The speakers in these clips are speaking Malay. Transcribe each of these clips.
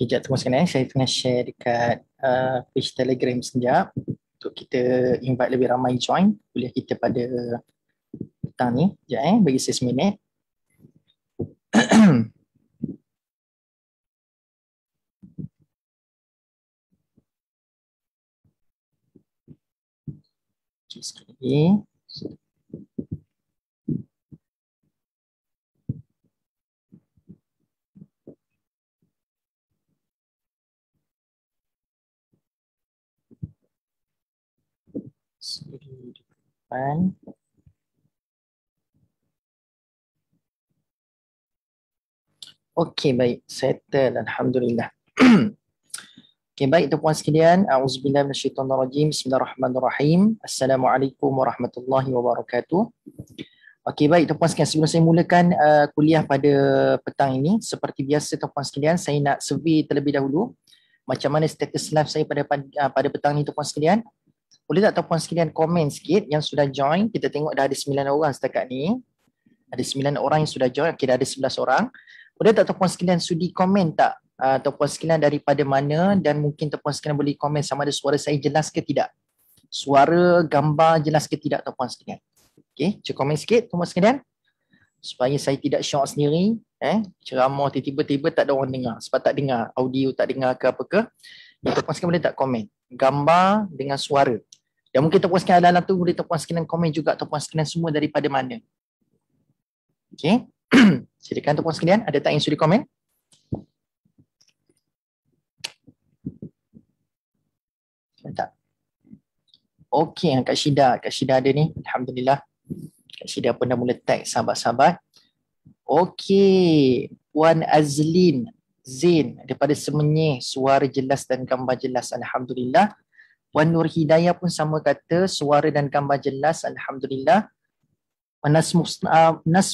Kejap tunggu sekejap, saya tengah share dekat page Telegram sekejap untuk kita invite lebih ramai join kuliah kita pada petang ni. Sekejap bagi saya seminit. Okay, sekali lagi. Seri depan. Okey, baik. Settle. Alhamdulillah. Okey, baik tuan-puan sekalian. Auzubillahi minasyaitonirrajim. Bismillahirrahmanirrahim. Assalamualaikum warahmatullahi wabarakatuh. Okey, baik tuan-puan sekalian. Sebelum saya mulakan kuliah pada petang ini, seperti biasa tuan-puan sekalian, saya nak survey terlebih dahulu macam mana status live saya pada petang ini tuan-puan sekalian. Boleh tak tuan-puan sekalian komen sikit yang sudah join? Kita tengok dah ada 9 orang setakat ni. Ada 9 orang yang sudah join. Okey, dah ada 11 orang. Boleh tak tuan-puan sekalian sudi komen tak tuan-puan sekalian daripada mana, dan mungkin tuan-puan sekalian boleh komen sama ada suara saya jelas ke tidak. Suara, gambar jelas ke tidak tuan-puan sekalian. Okey, cuba komen sikit tuan-puan sekalian. Supaya saya tidak syok sendiri. Ceramah tiba-tiba tak ada orang dengar. Sebab tak dengar, audio tak dengar ke apa ke. Tuan-puan sekalian boleh tak komen gambar dengan suara. Dan mungkin tuan-puan sekalian dalam tu boleh tuan-puan sekalian komen juga tuan-puan sekalian semua daripada mana. Okey. Silakan tuan-puan sekalian, ada tak yang sudi komen? Tak. Okey, Kak Syida ada ni. Alhamdulillah. Kak Syida pun dah mula tag sahabat-sahabat. Okey, Puan Azlin Zain daripada Semenyih, suara jelas dan gambar jelas. Alhamdulillah. Puan Nur Hidayah pun sama kata, suara dan gambar jelas. Alhamdulillah. Nas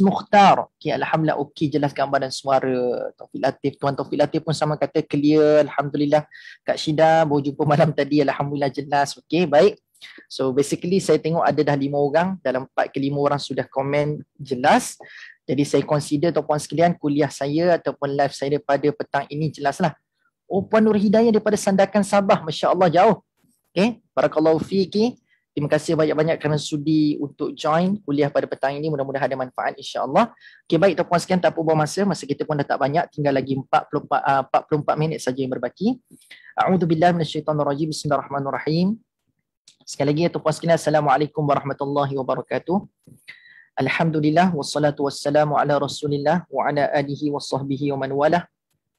Mukhtar, okay, alhamdulillah okey, jelas gambar dan suara. Tuan Taufik Latif pun sama kata clear, alhamdulillah. Kak Syida baru jumpa malam tadi, alhamdulillah jelas. Okey, baik. So basically saya tengok ada dah 5 orang, dalam 4 ke 5 orang sudah komen jelas. Jadi saya consider tuan-puan sekalian kuliah saya ataupun live saya daripada petang ini jelaslah. Oh, Puan Nur Hidayah daripada Sandakan Sabah, masya-Allah jauh. Okey, barakallahu fiiki. Terima kasih banyak-banyak kerana sudi untuk join kuliah pada petang ini. Mudah-mudahan ada manfaat insya-Allah. Okey, baik tuan-puan sekalian, tak apa buang masa kita pun dah tak banyak, tinggal lagi 44 minit saja yang berbaki. A'udzubillahi minasyaitonirrajim. Bismillahirrahmanirrahim. Sekali lagi tuan-puan sekalian, assalamualaikum warahmatullahi wabarakatuh. Alhamdulillah wassalatu wassalamu ala Rasulillah wa ala alihi washabbihi wa man walah.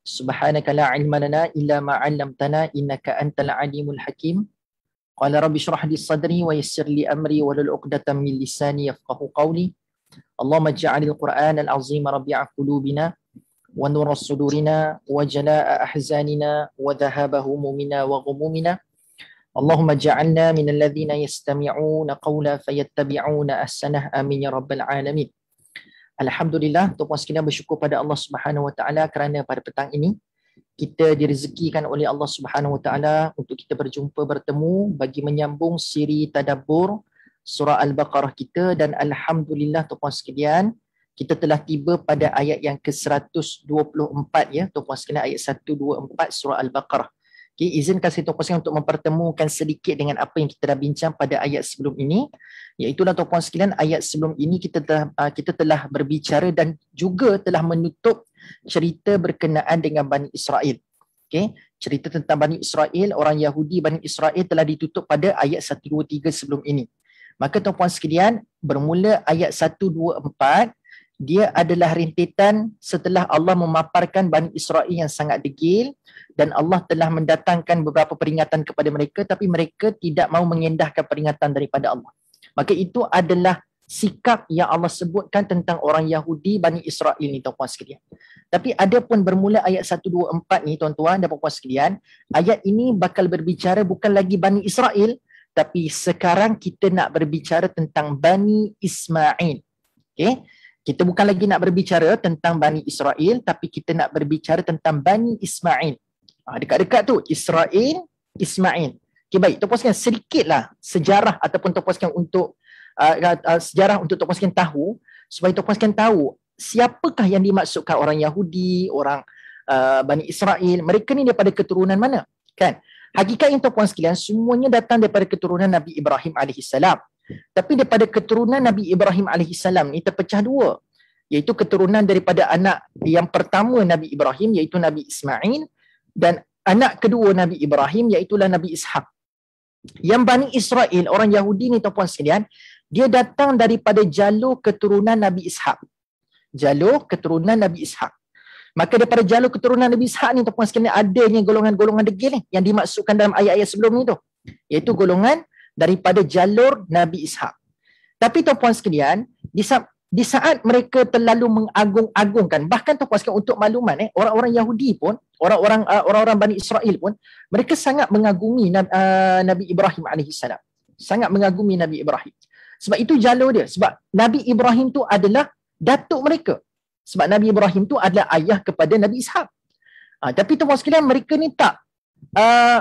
Subhanaka la ilma lana illa ma 'allamtana innaka antal alimul hakim. Qala rabbi shrah li sadri wa yassir li amri wa lul 'uqdatam min lisani yafqahu qawli. Allahumma ij'alil Qur'ana al-'azim rabi'a qulubina wa nura sudurina wa jalaa'a ahzanina wa dhahaba humumina wa ghumumina. Allahumma ij'alna minal ladzina yastami'una qawla fayattabi'una ahsanah. Amin ya rabbal alamin. Alhamdulillah, tuan-puan sekalian bersyukur pada Allah Subhanahu wa taala kerana pada petang ini kita direzekikan oleh Allah Subhanahu Wa Taala untuk kita bertemu bagi menyambung siri tadabbur surah Al-Baqarah kita, dan alhamdulillah tuan-puan sekalian kita telah tiba pada ayat yang ke-124 ya tuan-puan sekalian, ayat 124 surah Al-Baqarah. Okay, izinkan saya tuan-puan sekalian untuk mempertemukan sedikit dengan apa yang kita dah bincang pada ayat sebelum ini, iaitu tuan-puan sekalian, ayat sebelum ini kita telah berbicara dan juga telah menutup cerita berkenaan dengan Bani Israel. Okay. Cerita tentang Bani Israel, orang Yahudi Bani Israel telah ditutup pada ayat 1, 2, 3 sebelum ini. Maka tuan-puan sekalian, bermula ayat 1, 2, 4, dia adalah rentetan setelah Allah memaparkan Bani Israel yang sangat degil dan Allah telah mendatangkan beberapa peringatan kepada mereka tapi mereka tidak mahu mengendahkan peringatan daripada Allah. Maka itu adalah sikap yang Allah sebutkan tentang orang Yahudi Bani Israel ni tuan-puan sekalian. Tapi ada pun bermula ayat 1, 2, 4 ni tuan-tuan dan puan-puan sekalian, ayat ini bakal berbicara bukan lagi Bani Israel, tapi sekarang kita nak berbicara tentang Bani Ismail. Okay? Kita bukan lagi nak berbicara tentang Bani Israel, tapi kita nak berbicara tentang Bani Ismail. Dekat-dekat tu, Israel, Ismail. Okay, baik, tuan-puan sekalian, sedikitlah sejarah ataupun tuan-puan sekalian untuk sejarah untuk tuan-puan sekalian tahu, supaya tuan-puan sekalian tahu siapakah yang dimaksudkan orang Yahudi, orang Bani Israel, mereka ni daripada keturunan mana? Kan? Hakikatnya tuan-puan sekalian, semuanya datang daripada keturunan Nabi Ibrahim AS. Tapi daripada keturunan Nabi Ibrahim AS ni terpecah dua, iaitu keturunan daripada anak yang pertama Nabi Ibrahim, iaitu Nabi Ismail, dan anak kedua Nabi Ibrahim, iaitulah Nabi Ishaq. Yang Bani Israel, orang Yahudi ni tuan-puan sekalian, dia datang daripada jalur keturunan Nabi Ishaq. Jalur keturunan Nabi Ishaq. Maka daripada jalur keturunan Nabi Ishaq ni tuan-puan sekalian, adanya golongan-golongan degil ni yang dimaksudkan dalam ayat-ayat sebelum ni tu, iaitu golongan daripada jalur Nabi Ishaq. Tapi tuan-puan sekalian, di saat mereka terlalu mengagung-agungkan, bahkan tuan-puan sekalian untuk makluman, orang-orang Yahudi pun, orang-orang Bani Israel pun, mereka sangat mengagumi Nabi Ibrahim AS. Sangat mengagumi Nabi Ibrahim. Sebab itu jalur dia. Sebab Nabi Ibrahim tu adalah datuk mereka. Sebab Nabi Ibrahim tu adalah ayah kepada Nabi Ishaq. Tapi tuan-puan sekalian, mereka ni tak.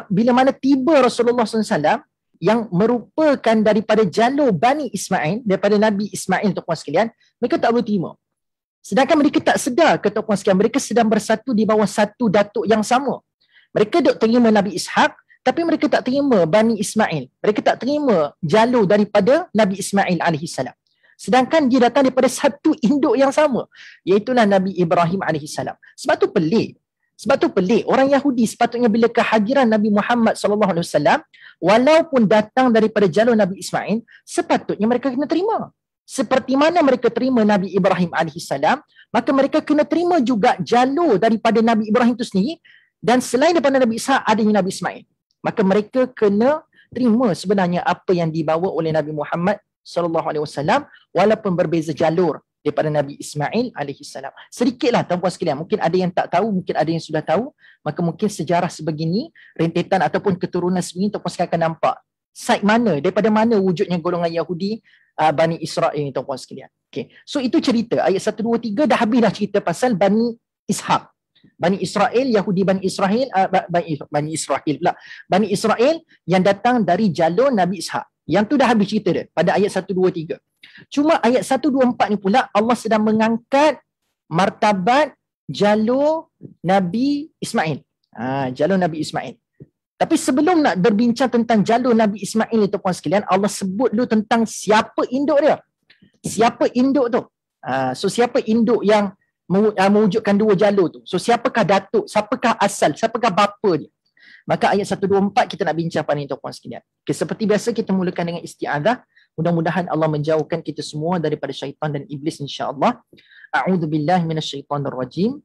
Bila mana tiba Rasulullah SAW yang merupakan daripada jalur Bani Ismail, daripada Nabi Ismail tuan-puan sekalian, mereka tak boleh terima. Sedangkan mereka tak sedar ke tuan-puan sekalian, mereka sedang bersatu di bawah satu datuk yang sama. Mereka duk terima Nabi Ishaq, tapi mereka tak terima Bani Ismail. Mereka tak terima jalur daripada Nabi Ismail AS. Sedangkan dia datang daripada satu induk yang sama, iaitulah Nabi Ibrahim AS. Sebab tu pelik. Orang Yahudi sepatutnya bila kehadiran Nabi Muhammad SAW, walaupun datang daripada jalur Nabi Ismail, sepatutnya mereka kena terima. Seperti mana mereka terima Nabi Ibrahim AS, maka mereka kena terima juga jalur daripada Nabi Ibrahim itu sendiri, dan selain daripada Nabi Ishaq adanya Nabi Ismail. Maka mereka kena terima sebenarnya apa yang dibawa oleh Nabi Muhammad SAW, walaupun berbeza jalur daripada Nabi Ismail AS. Sedikitlah tuan-puan sekalian, mungkin ada yang tak tahu, mungkin ada yang sudah tahu, maka mungkin sejarah sebegini, rentetan ataupun keturunan sebegini, tuan-puan sekalian akan nampak side mana, daripada mana wujudnya golongan Yahudi Bani Israel ni tuan-puan sekalian. Okay. So itu cerita, ayat 1, 2, 3 dah habis dah cerita pasal Bani Ishaq. Bani Israel, Yahudi Bani Israel, Bani Israel pula. Bani Israel yang datang dari jalur Nabi Ishaq. Yang tu dah habis cerita dia pada ayat 1, 2, 3. Cuma ayat 1, 2, 4 ni pula Allah sedang mengangkat martabat jalur Nabi Ismail. Jalur Nabi Ismail. Tapi sebelum nak berbincang tentang jalur Nabi Ismail ni tuan-puan sekalian, Allah sebut dulu tentang siapa induk dia. Siapa induk tu? So siapa induk yang mewujudkan dua jalur tu? So siapakah datuk? Siapakah asal? Siapakah bapa dia? Maka ayat 1, 2, 4 kita nak bincang pada ini tuan-puan sekalian. Okay, seperti biasa kita mulakan dengan isti'adzah. Mudah-mudahan Allah menjauhkan kita semua daripada syaitan dan iblis insya-Allah. A'udzubillahi minasyaitonirrajim.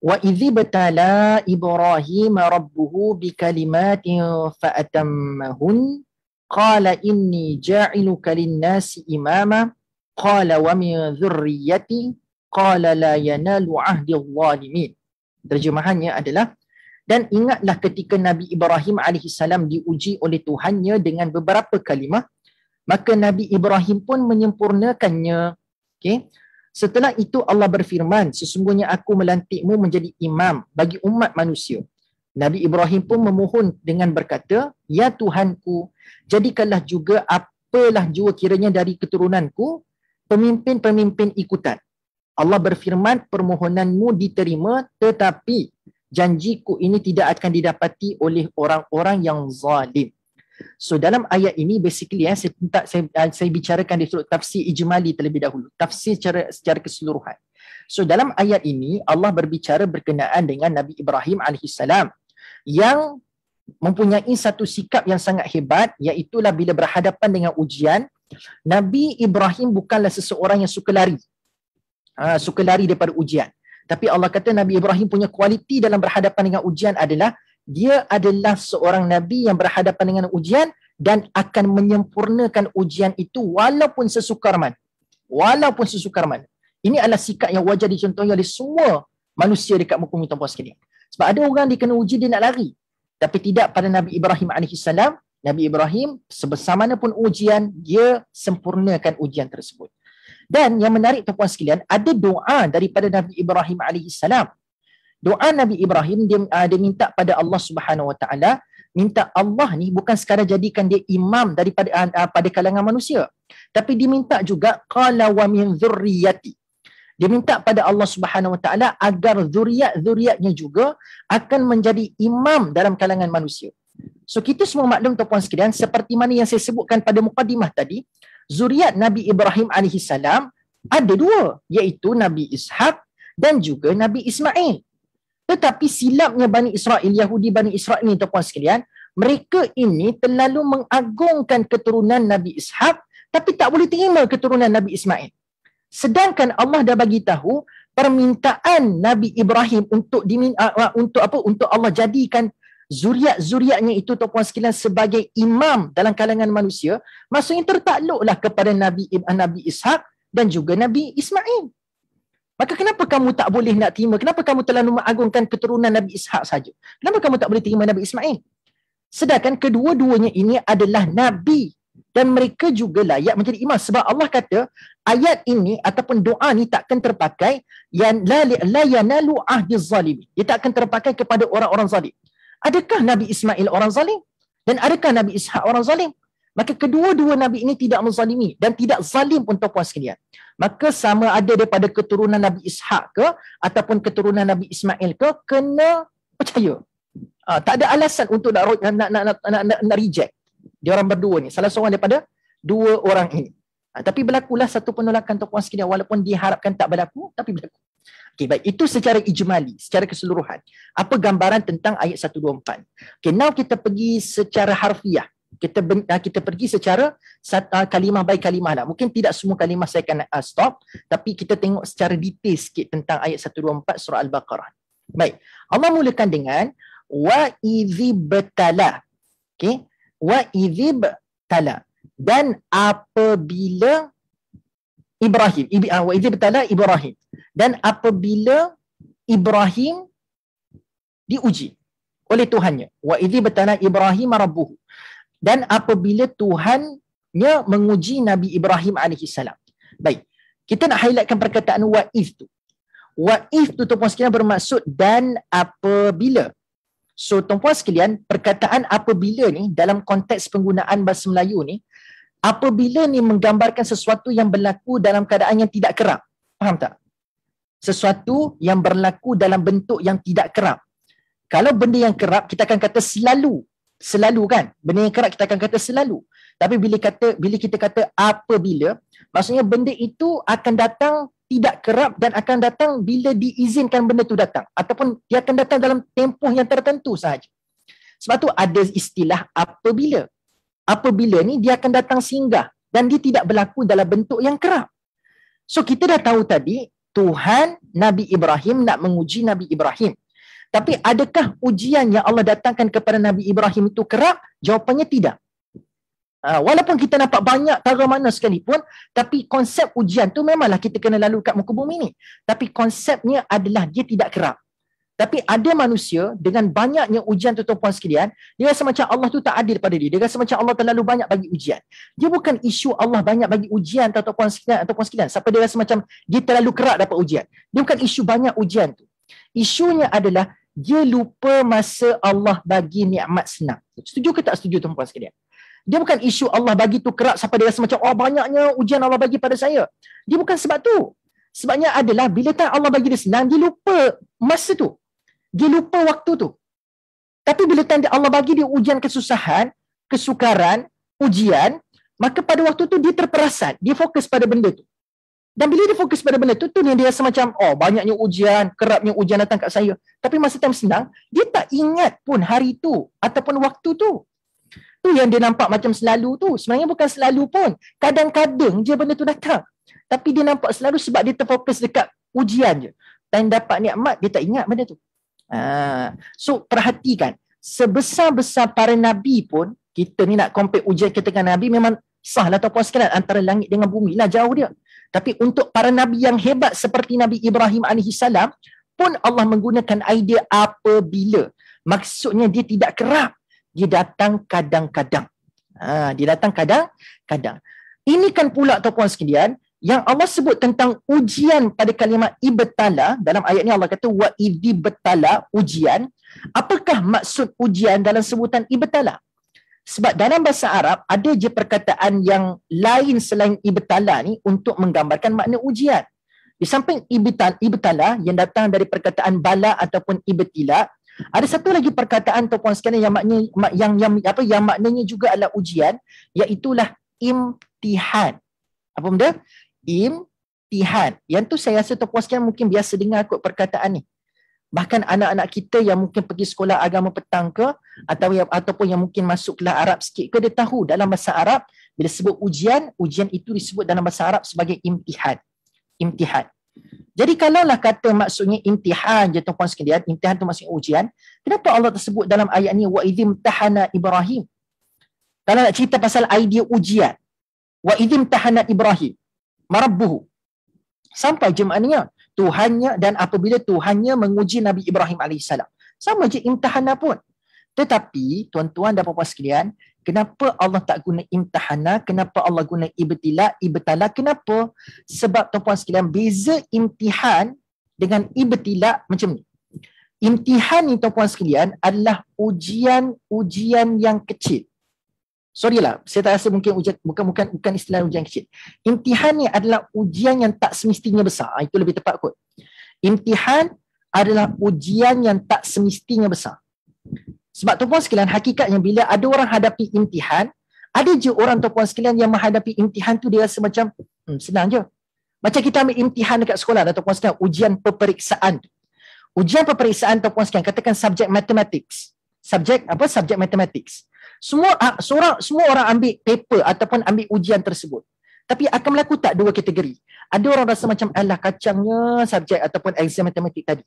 Wa idzi batala Ibrahim rabbuhu bikalimatin fa'atammahun qala inni ja'iluka lin-nasi imama qala wa min dzurriyyati qala la yanalu 'ahdi adh-dhalimin. Terjemahannya adalah, dan ingatlah ketika Nabi Ibrahim AS diuji oleh Tuhannya dengan beberapa kalimah, maka Nabi Ibrahim pun menyempurnakannya. Okay. Setelah itu Allah berfirman, sesungguhnya aku melantikmu menjadi imam bagi umat manusia. Nabi Ibrahim pun memohon dengan berkata, ya Tuhanku, jadikanlah juga apalah jua kiranya dari keturunanku pemimpin-pemimpin ikutan. Allah berfirman, permohonanmu diterima, tetapi janjiku ini tidak akan didapati oleh orang-orang yang zalim. So dalam ayat ini basically saya bicarakan di sudut tafsir ijmali terlebih dahulu. Tafsir secara keseluruhan. So dalam ayat ini Allah berbicara berkenaan dengan Nabi Ibrahim alaihissalam yang mempunyai satu sikap yang sangat hebat, iaitulah bila berhadapan dengan ujian, Nabi Ibrahim bukanlah seseorang yang suka lari. Suka lari daripada ujian. Tapi Allah kata Nabi Ibrahim punya kualiti dalam berhadapan dengan ujian adalah dia adalah seorang Nabi yang berhadapan dengan ujian dan akan menyempurnakan ujian itu walaupun sesukar mana. Walaupun sesukar mana. Ini adalah sikap yang wajar dicontohi oleh semua manusia dekat muka bumi tuan-puan sekalian. Sebab ada orang dia kena uji dia nak lari. Tapi tidak pada Nabi Ibrahim alaihissalam. Nabi Ibrahim sebesar mana pun ujian, dia sempurnakan ujian tersebut. Dan yang menarik tuan-puan sekalian, ada doa daripada Nabi Ibrahim alaihissalam. Doa Nabi Ibrahim dia minta pada Allah Subhanahu Wa Taala, minta Allah ni bukan sekadar jadikan dia imam daripada pada kalangan manusia, tapi dia minta juga qala wa min dzurriyyati. Dia minta pada Allah Subhanahu Wa Taala agar zuriat-zuriatnya juga akan menjadi imam dalam kalangan manusia. So kita semua maklum tuan-puan sekalian, seperti mana yang saya sebutkan pada mukadimah tadi, zuriat Nabi Ibrahim alaihissalam ada dua, iaitu Nabi Ishaq dan juga Nabi Ismail. Tetapi silapnya Bani Israel, Yahudi Bani Israel ni tuan-puan sekalian, mereka ini terlalu mengagungkan keturunan Nabi Ishaq tapi tak boleh terima keturunan Nabi Ismail. Sedangkan Allah dah bagi tahu permintaan Nabi Ibrahim untuk Allah jadikan zuriat-zuriatnya itu tuan-puan sekalian sebagai imam dalam kalangan manusia, maksudnya tertakluklah kepada Nabi Ishaq dan juga Nabi Ismail. Maka kenapa kamu tak boleh nak terima? Kenapa kamu terlalu mengagungkan keturunan Nabi Ishaq saja? Kenapa kamu tak boleh terima Nabi Ismail? Sedangkan kedua-duanya ini adalah Nabi dan mereka juga layak menjadi imam. Sebab Allah kata ayat ini ataupun doa ni takkan terpakai yang la yanalu ahdiz zalimin. Dia tak akan terpakai kepada orang-orang zalim. Adakah Nabi Ismail orang zalim? Dan adakah Nabi Ishaq orang zalim? Maka kedua-dua Nabi ini tidak menzalimi dan tidak zalim pun tuan-puan sekalian. Maka sama ada daripada keturunan Nabi Ishaq ke ataupun keturunan Nabi Ismail ke, kena percaya. Tak ada alasan untuk nak reject. Dia orang berdua ni, salah seorang daripada dua orang ini. Tapi berlakulah satu penolakan tuan-puan sekalian, walaupun diharapkan tak berlaku, tapi berlaku. Okey, baik, itu secara ijmali, secara keseluruhan. Apa gambaran tentang ayat 124? Okey, now kita pergi secara harfiah. Kita pergi secara kalimah by kalimah lah. Mungkin tidak semua kalimah saya akan stop, tapi kita tengok secara detail sikit tentang ayat 124 surah Al-Baqarah. Baik, Allah mulakan dengan wa idzibtala. Okey, wa idzibtala. Dan apabila Ibrahim, wa idzibtala Ibrahim. Dan apabila Ibrahim diuji oleh Tuhannya, wa idzibtala Ibrahim rabbuhu. Dan apabila Tuhannya menguji Nabi Ibrahim alaihissalam. Baik, kita nak highlightkan perkataan wa'if tu. Wa'if tu tuan-puan sekalian bermaksud dan apabila. So tuan-puan sekalian, perkataan apabila ni dalam konteks penggunaan bahasa Melayu ni, apabila ni menggambarkan sesuatu yang berlaku dalam keadaan yang tidak kerap. Faham tak? Sesuatu yang berlaku dalam bentuk yang tidak kerap. Kalau benda yang kerap, kita akan kata selalu. Selalu kan? Benda yang kerap kita akan kata selalu. Tapi bila kita kata apabila, maksudnya benda itu akan datang tidak kerap dan akan datang bila diizinkan benda itu datang. Ataupun dia akan datang dalam tempoh yang tertentu sahaja. Sebab tu ada istilah apabila. Apabila ni dia akan datang singgah dan dia tidak berlaku dalam bentuk yang kerap. So kita dah tahu tadi, Tuhan Nabi Ibrahim nak menguji Nabi Ibrahim. Tapi adakah ujian yang Allah datangkan kepada Nabi Ibrahim itu kerap? Jawapannya tidak. Walaupun kita nampak banyak cara mana sekalipun, tapi konsep ujian tu memanglah kita kena lalu kat muka bumi ni. Tapi konsepnya adalah dia tidak kerap. Tapi ada manusia dengan banyaknya ujian tu tuan-puan sekalian, dia rasa macam Allah tu tak adil pada dia. Dia rasa macam Allah terlalu banyak bagi ujian. Dia bukan isu Allah banyak bagi ujian tuan-puan sekalian. Siapa dia rasa macam dia terlalu kerap dapat ujian. Dia bukan isu banyak ujian tu. Isunya adalah dia lupa masa Allah bagi nikmat senang. Setuju ke tak setuju tuan-puan sekalian? Dia bukan isu Allah bagi tu kerap sampai dia rasa macam banyaknya ujian Allah bagi pada saya. Dia bukan sebab tu. Sebabnya adalah bila tak Allah bagi dia senang, dia lupa masa tu. Dia lupa waktu tu. Tapi bila Allah bagi dia ujian kesusahan, kesukaran, ujian, maka pada waktu tu dia terperasan. Dia fokus pada benda tu. Dan bila dia fokus pada benda tu ni dia rasa macam, oh banyaknya ujian, kerapnya ujian datang kat saya. Tapi masa time senang, dia tak ingat pun hari tu ataupun waktu tu. Tu yang dia nampak macam selalu tu. Sebenarnya bukan selalu pun. Kadang-kadang je benda tu datang. Tapi dia nampak selalu sebab dia terfokus dekat ujian je. Dan dapat nikmat, dia tak ingat benda tu. So perhatikan, sebesar-besar para Nabi pun, kita ni nak compare ujian kita dengan Nabi, memang sah lah tuan-puan sekalian, antara langit dengan bumi lah jauh dia. Tapi untuk para Nabi yang hebat seperti Nabi Ibrahim AS pun Allah menggunakan idea apabila. Maksudnya dia tidak kerap. Dia datang kadang-kadang. Dia datang kadang-kadang. Ini kan pula tuan-puan sekalian, yang Allah sebut tentang ujian pada kalimat ibtala, dalam ayat ni Allah kata wa idzi betala, ujian. Apakah maksud ujian dalam sebutan ibtala? Sebab dalam bahasa Arab ada je perkataan yang lain selain ibtala ni untuk menggambarkan makna ujian. Di samping ibtala yang datang dari perkataan bala ataupun ibtila, ada satu lagi perkataan tuan-puan sekalian yang maknanya yang maknanya juga adalah ujian, iaitu imtihan. Apa benda? Imtihan. Yang tu saya rasa tuan-puan sekalian mungkin biasa dengar kot perkataan ni. Bahkan anak-anak kita yang mungkin pergi sekolah agama petang ke, ataupun yang mungkin masuk kelas Arab sikit ke, dia tahu dalam bahasa Arab bila sebut ujian, ujian itu disebut dalam bahasa Arab sebagai imtihan. Imtihan. Jadi kalaulah kata maksudnya imtihan je tuan-puan sekalian, imtihan tu maksudnya ujian, kenapa Allah tersebut dalam ayat ni wa idzimtahana Ibrahim? Kalau nak cerita pasal idea ujian, wa idzimtahana Ibrahim marabbuhu, sampai je maknanya Tuhannya, dan apabila Tuhannya menguji Nabi Ibrahim AS. Sama je imtihana pun. Tetapi tuan-tuan dan puan-puan sekalian, kenapa Allah tak guna imtihana? Kenapa Allah guna ibtala? Kenapa? Sebab tuan-puan sekalian, beza imtihan dengan ibtila macam ni. Imtihan ni tuan-puan sekalian adalah ujian yang kecil. Sorry lah, saya tak rasa mungkin bukan istilah ujian kecil. Imtihan ni adalah ujian yang tak semestinya besar. Itu lebih tepat kot. Imtihan adalah ujian yang tak semestinya besar. Sebab tuan-puan sekalian, hakikatnya bila ada orang hadapi imtihan, ada je orang tuan-puan sekalian yang menghadapi imtihan tu dia rasa macam senang je. Macam kita ambil imtihan dekat sekolah tuan-puan sekalian, ujian peperiksaan. Ujian peperiksaan tuan-puan sekalian, katakan subjek mathematics. Subjek mathematics. Semua orang ambil paper ataupun ambil ujian tersebut. Tapi akan berlaku tak dua kategori? Ada orang rasa macam alah kacangnya subjek ataupun exam matematik tadi.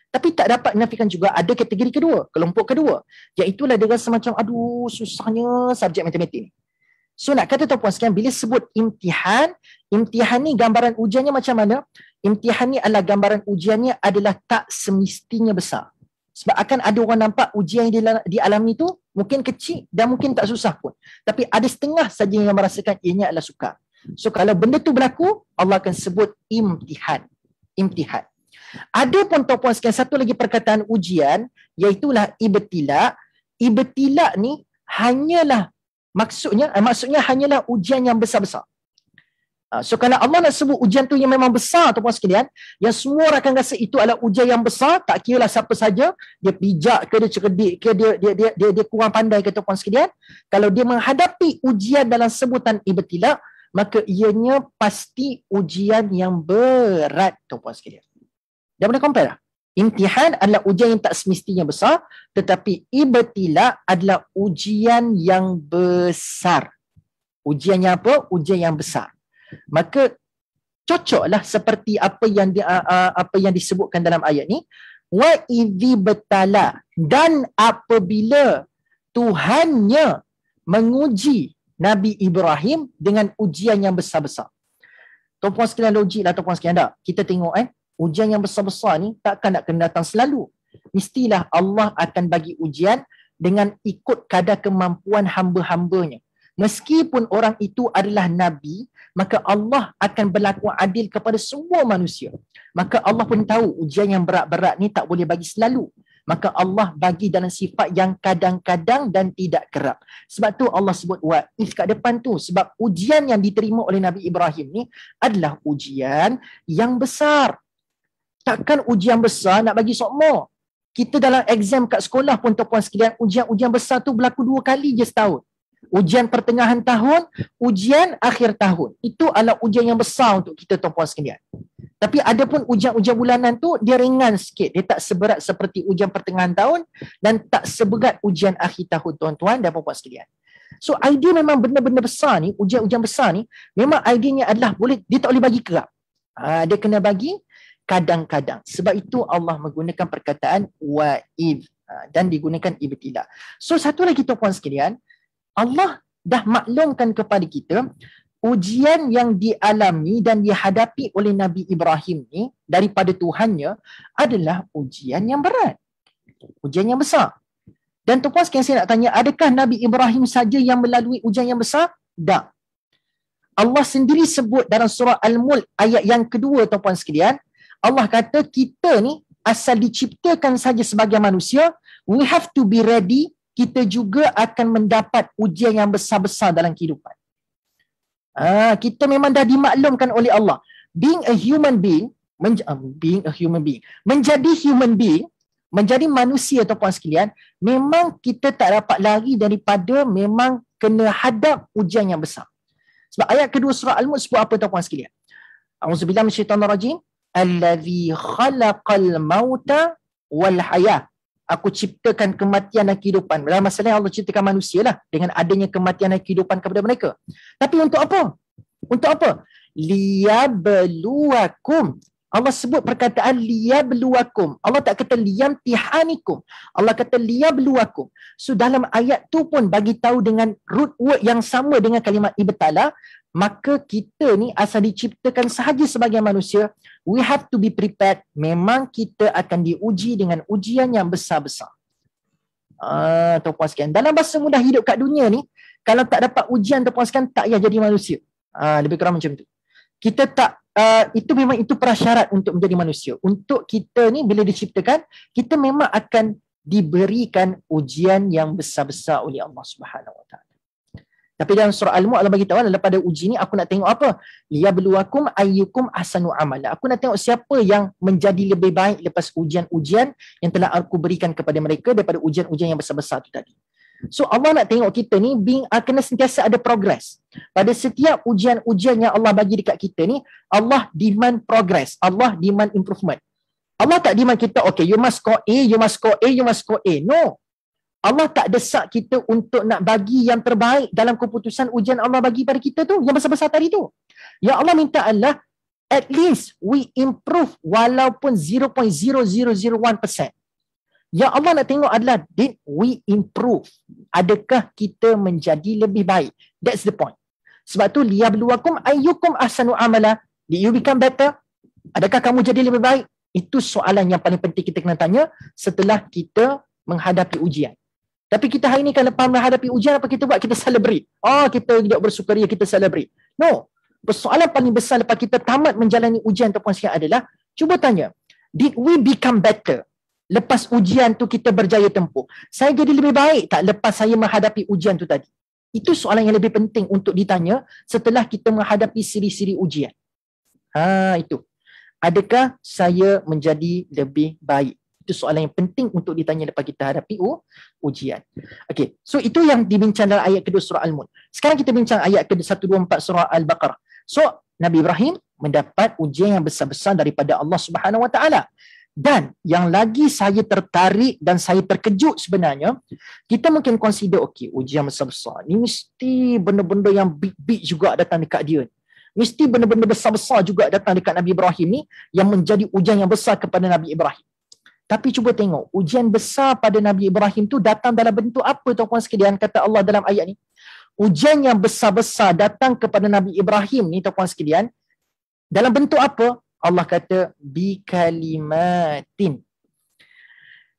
Tapi tak dapat menafikan juga ada kategori kedua, kelompok kedua. Iaitulah dia rasa macam aduh susahnya subjek matematik ni. So nak kata tuan-puan sekalian, bila sebut imtihan ni gambaran ujiannya macam mana? Imtihan ni adalah gambaran ujiannya adalah tak semestinya besar. Sebab akan ada orang nampak ujian yang dialami tu mungkin kecil dan mungkin tak susah pun. Tapi ada setengah saja yang merasakan ianya adalah sukar. So kalau benda tu berlaku, Allah akan sebut imtihan. Imtihan. Ada pun tuan-puan sekalian satu lagi perkataan ujian, iaitulah ibtila. Ibtila ni hanyalah maksudnya hanyalah ujian yang besar-besar. So kalau Allah nak sebut ujian tu yang memang besar tuan-puan sekalian, yang semua orang akan rasa itu adalah ujian yang besar, tak kira lah siapa saja, dia bijak ke, dia cerdik ke, dia kurang pandai ke tuan-puan sekalian, kalau dia menghadapi ujian dalam sebutan ibtila, maka ianya pasti ujian yang berat tuan-puan sekalian. Dah pernah compare tak? Imtihan adalah ujian yang tak semestinya besar, tetapi ibtila adalah ujian yang besar. Ujiannya apa? Ujian yang besar. Maka cocoklah seperti apa yang disebutkan dalam ayat ni, wa idzi betala, dan apabila Tuhannya menguji Nabi Ibrahim dengan ujian yang besar-besar. Tuan-puan sekalian, logik lah tuan-puan sekalian tak? Kita tengok ujian yang besar-besar ni takkan nak kena datang selalu. Mestilah Allah akan bagi ujian dengan ikut kadar kemampuan hamba-hambanya. Meskipun orang itu adalah Nabi, maka Allah akan berlaku adil kepada semua manusia. Maka Allah pun tahu ujian yang berat-berat ni tak boleh bagi selalu. Maka Allah bagi dalam sifat yang kadang-kadang dan tidak kerap. Sebab tu Allah sebut wa'if kat depan tu. Sebab ujian yang diterima oleh Nabi Ibrahim ni adalah ujian yang besar. Takkan ujian besar nak bagi sokmo. Kita dalam exam kat sekolah pun tuan-puan sekalian, ujian-ujian besar tu berlaku 2 kali je setahun. Ujian pertengahan tahun, ujian akhir tahun. Itu adalah ujian yang besar untuk kita tuan-puan sekalian. Tapi ada pun ujian-ujian bulanan tu dia ringan sikit. Dia tak seberat seperti ujian pertengahan tahun dan tak seberat ujian akhir tahun tuan-tuan dan puan-puan sekalian. So idea memang benda-benda besar ni, ujian-ujian besar ni, memang idenya adalah dia tak boleh bagi kerap. Dia kena bagi kadang-kadang. Sebab itu Allah menggunakan perkataan wa'id dan digunakan ibtila. So satu lagi tuan-puan sekalian, Allah dah maklumkan kepada kita ujian yang dialami dan dihadapi oleh Nabi Ibrahim ni daripada Tuhannya adalah ujian yang berat. Ujian yang besar. Dan tuan-puan sekalian, saya nak tanya, adakah Nabi Ibrahim saja yang melalui ujian yang besar? Tak. Allah sendiri sebut dalam surah Al-Mulk ayat yang kedua tuan-puan sekalian, Allah kata kita ni asal diciptakan saja sebagai manusia, we have to be ready, kita juga akan mendapat ujian yang besar-besar dalam kehidupan. Kita memang dah dimaklumkan oleh Allah. Being a human being, menjadi human being, menjadi manusia tuan-puan sekalian, memang kita tak dapat lari daripada memang kena hadap ujian yang besar. Sebab ayat kedua surah Al-Mulk sebut apa tuan-puan sekalian? A'udzubillahi minasyaitonirrajim. Allazi khalaqal mauta wal hayah. Aku ciptakan kematian dan kehidupan. Dalam masalah Allah ciptakan manusia lah dengan adanya kematian dan kehidupan kepada mereka. Tapi untuk apa? Untuk apa? Liyabluwakum. Allah sebut perkataan liyabluwakum. Allah tak kata liyamtihanikum. Allah kata liyabluwakum. So dalam ayat tu pun bagi tahu dengan root word yang sama dengan kalimat ibtala, maka kita ni asal diciptakan sahaja sebagai manusia, we have to be prepared. Memang kita akan diuji dengan ujian yang besar-besar. Tuan-puan sekalian, dalam bahasa mudah hidup kat dunia ni, kalau tak dapat ujian tuan-puan sekalian, tak payah jadi manusia. Lebih kurang macam tu. Kita tak, itu prasyarat untuk menjadi manusia. Untuk kita ni bila diciptakan, kita memang akan diberikan ujian yang besar-besar oleh Allah Subhanahu Wa Taala. Tapi dalam surah Al-Mulk Allah bagi tahu daripada uji ni aku nak tengok apa? Liyabluwakum ayyukum ahsanu amala. Aku nak tengok siapa yang menjadi lebih baik lepas ujian-ujian yang telah aku berikan kepada mereka daripada ujian-ujian yang besar-besar tu tadi. So Allah nak tengok kita ni kena sentiasa ada progress. Pada setiap ujian-ujian yang Allah bagi dekat kita ni, Allah demand progress, Allah demand improvement. Allah tak demand kita, okay, you must score A, you must score A, you must score A. No. Allah tak desak kita untuk nak bagi yang terbaik dalam keputusan ujian Allah bagi pada kita tu, yang besar-besar tadi tu. Yang Allah minta adalah, at least we improve walaupun 0.0001%. Yang Allah nak tengok adalah, did we improve? Adakah kita menjadi lebih baik? That's the point. Sebab tu, liyabluwakum ayyukum ahsanu amala. Did you become better? Adakah kamu jadi lebih baik? Itu soalan yang paling penting kita kena tanya setelah kita menghadapi ujian. Tapi kita hari ni kan lepas menghadapi ujian, apa kita buat? Kita celebrate. Kita hidup bersukaria, kita celebrate. No. Persoalan paling besar lepas kita tamat menjalani ujian ataupun sekalian adalah, cuba tanya, did we become better? Lepas ujian tu kita berjaya tempuh. Saya jadi lebih baik tak lepas saya menghadapi ujian tu tadi? Itu soalan yang lebih penting untuk ditanya setelah kita menghadapi siri-siri ujian. Itu. Adakah saya menjadi lebih baik? Itu soalan yang penting untuk ditanya lepas kita hadapi ujian. Okay. So itu yang dibincang dalam ayat kedua surah Al-Mulk. Sekarang kita bincang ayat kedua 124 surah Al-Baqarah. So Nabi Ibrahim mendapat ujian yang besar-besar daripada Allah Subhanahu Wa Taala. Dan yang lagi saya tertarik dan saya terkejut sebenarnya, kita mungkin consider, okay, ujian besar-besar ni mesti benda-benda yang big-big juga datang dekat dia. Mesti benda-benda besar-besar juga datang dekat Nabi Ibrahim ni yang menjadi ujian yang besar kepada Nabi Ibrahim. Tapi cuba tengok, ujian besar pada Nabi Ibrahim tu datang dalam bentuk apa tuan-puan sekalian, kata Allah dalam ayat ni? Ujian yang besar-besar datang kepada Nabi Ibrahim ni tuan-puan sekalian, dalam bentuk apa? Allah kata bi kalimatin.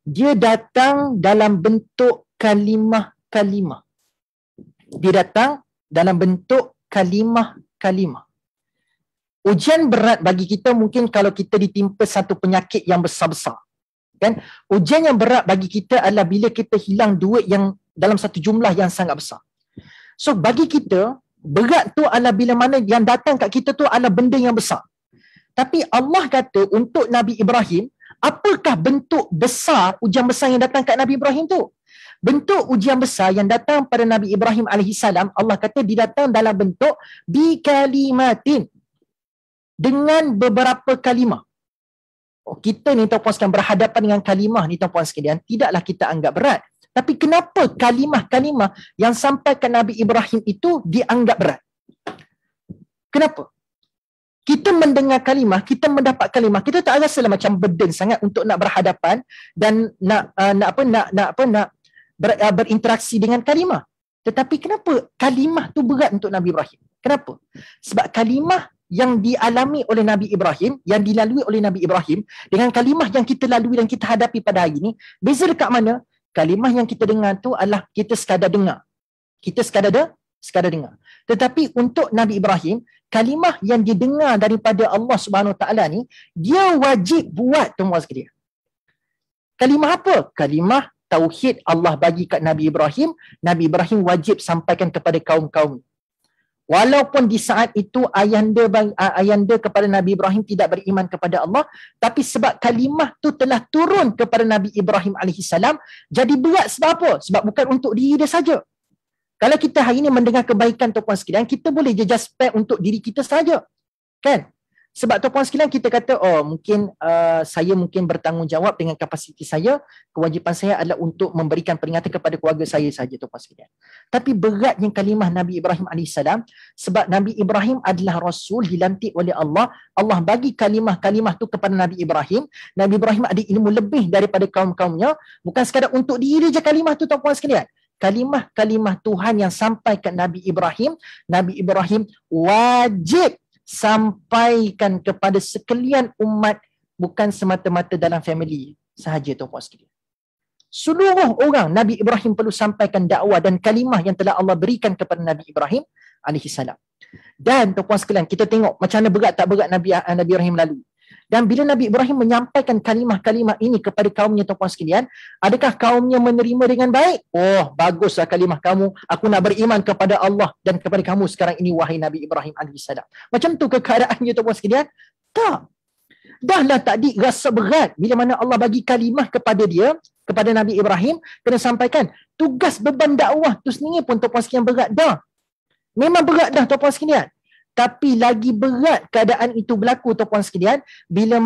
Dia datang dalam bentuk kalimah-kalimah. Dia datang dalam bentuk kalimah-kalimah. Ujian berat bagi kita mungkin kalau kita ditimpa satu penyakit yang besar-besar. Kan? Ujian yang berat bagi kita adalah bila kita hilang duit yang dalam satu jumlah yang sangat besar. So bagi kita, berat tu adalah bila mana yang datang kat kita tu adalah benda yang besar. Tapi Allah kata untuk Nabi Ibrahim, apakah bentuk besar, ujian besar yang datang kat Nabi Ibrahim tu? bentuk ujian besar yang datang pada Nabi Ibrahim alaihissalam, Allah kata dia datang dalam bentuk bikalimatin, dengan beberapa kalimah. Kita ni tuan-puan sekalian berhadapan dengan kalimah ni tuan-puan sekalian, tidaklah kita anggap berat. Tapi kenapa kalimah-kalimah yang sampaikan Nabi Ibrahim itu dianggap berat? Kenapa? Kita mendengar kalimah, kita mendapat kalimah, kita tak rasalah macam burden sangat untuk nak berhadapan dan nak berinteraksi dengan kalimah. Tetapi kenapa kalimah tu berat untuk Nabi Ibrahim? Kenapa? Sebab kalimah yang dialami oleh Nabi Ibrahim, yang dilalui oleh Nabi Ibrahim dengan kalimah yang kita lalui dan kita hadapi pada hari ini, beza dekat mana? Kalimah yang kita dengar tu adalah kita sekadar dengar. Kita sekadar dengar. Tetapi untuk Nabi Ibrahim, kalimah yang didengar daripada Allah Subhanahu Wa Taala ni, dia wajib buat tuan-tuan sekalian. Kalimah apa? Kalimah tauhid Allah bagi kat Nabi Ibrahim Ibrahim wajib sampaikan kepada kaum-kaum. Walaupun di saat itu ayanda kepada Nabi Ibrahim tidak beriman kepada Allah, tapi sebab kalimah tu telah turun kepada Nabi Ibrahim alaihissalam, jadi berat sebab apa? Sebab bukan untuk diri dia saja. Kalau kita hari ini mendengar kebaikan tuan-puan sekalian, kita boleh je just spare untuk diri kita saja. Kan? Sebab tuan-puan sekalian kita kata, mungkin saya mungkin bertanggungjawab dengan kapasiti saya, kewajipan saya adalah untuk memberikan peringatan kepada keluarga saya saja tuan-puan sekalian. Tapi beratnya kalimah Nabi Ibrahim alaihissalam, sebab Nabi Ibrahim adalah Rasul dilantik oleh Allah. Allah bagi kalimah-kalimah tu kepada Nabi Ibrahim. Nabi Ibrahim ada ilmu lebih daripada kaum-kaumnya. Bukan sekadar untuk diri je kalimah tu tuan-puan sekalian. Kalimah-kalimah Tuhan yang sampai ke Nabi Ibrahim wajib sampaikan kepada sekalian umat, bukan semata-mata dalam family sahaja tuan-puan sekalian. Seluruh orang Nabi Ibrahim perlu sampaikan dakwah dan kalimah yang telah Allah berikan kepada Nabi Ibrahim alaihissalam. Dan tuan-puan sekalian, kita tengok macam mana berat tak berat Nabi Ibrahim lalu. Dan bila Nabi Ibrahim menyampaikan kalimah-kalimah ini kepada kaumnya tuan-puan sekalian, adakah kaumnya menerima dengan baik? Oh, baguslah kalimah kamu. Aku nak beriman kepada Allah dan kepada kamu sekarang ini, wahai Nabi Ibrahim alaihissalam. Macam tu ke keadaannya tuan-puan sekalian? Tak. Dahlah tadi rasa berat bila mana Allah bagi kalimah kepada dia, kepada Nabi Ibrahim, kena sampaikan. Tugas beban dakwah tu sendiri pun tuan-puan sekalian berat dah. Memang berat dah tuan-puan sekalian. Tapi lagi berat keadaan itu berlaku tuan-puan sekalian bila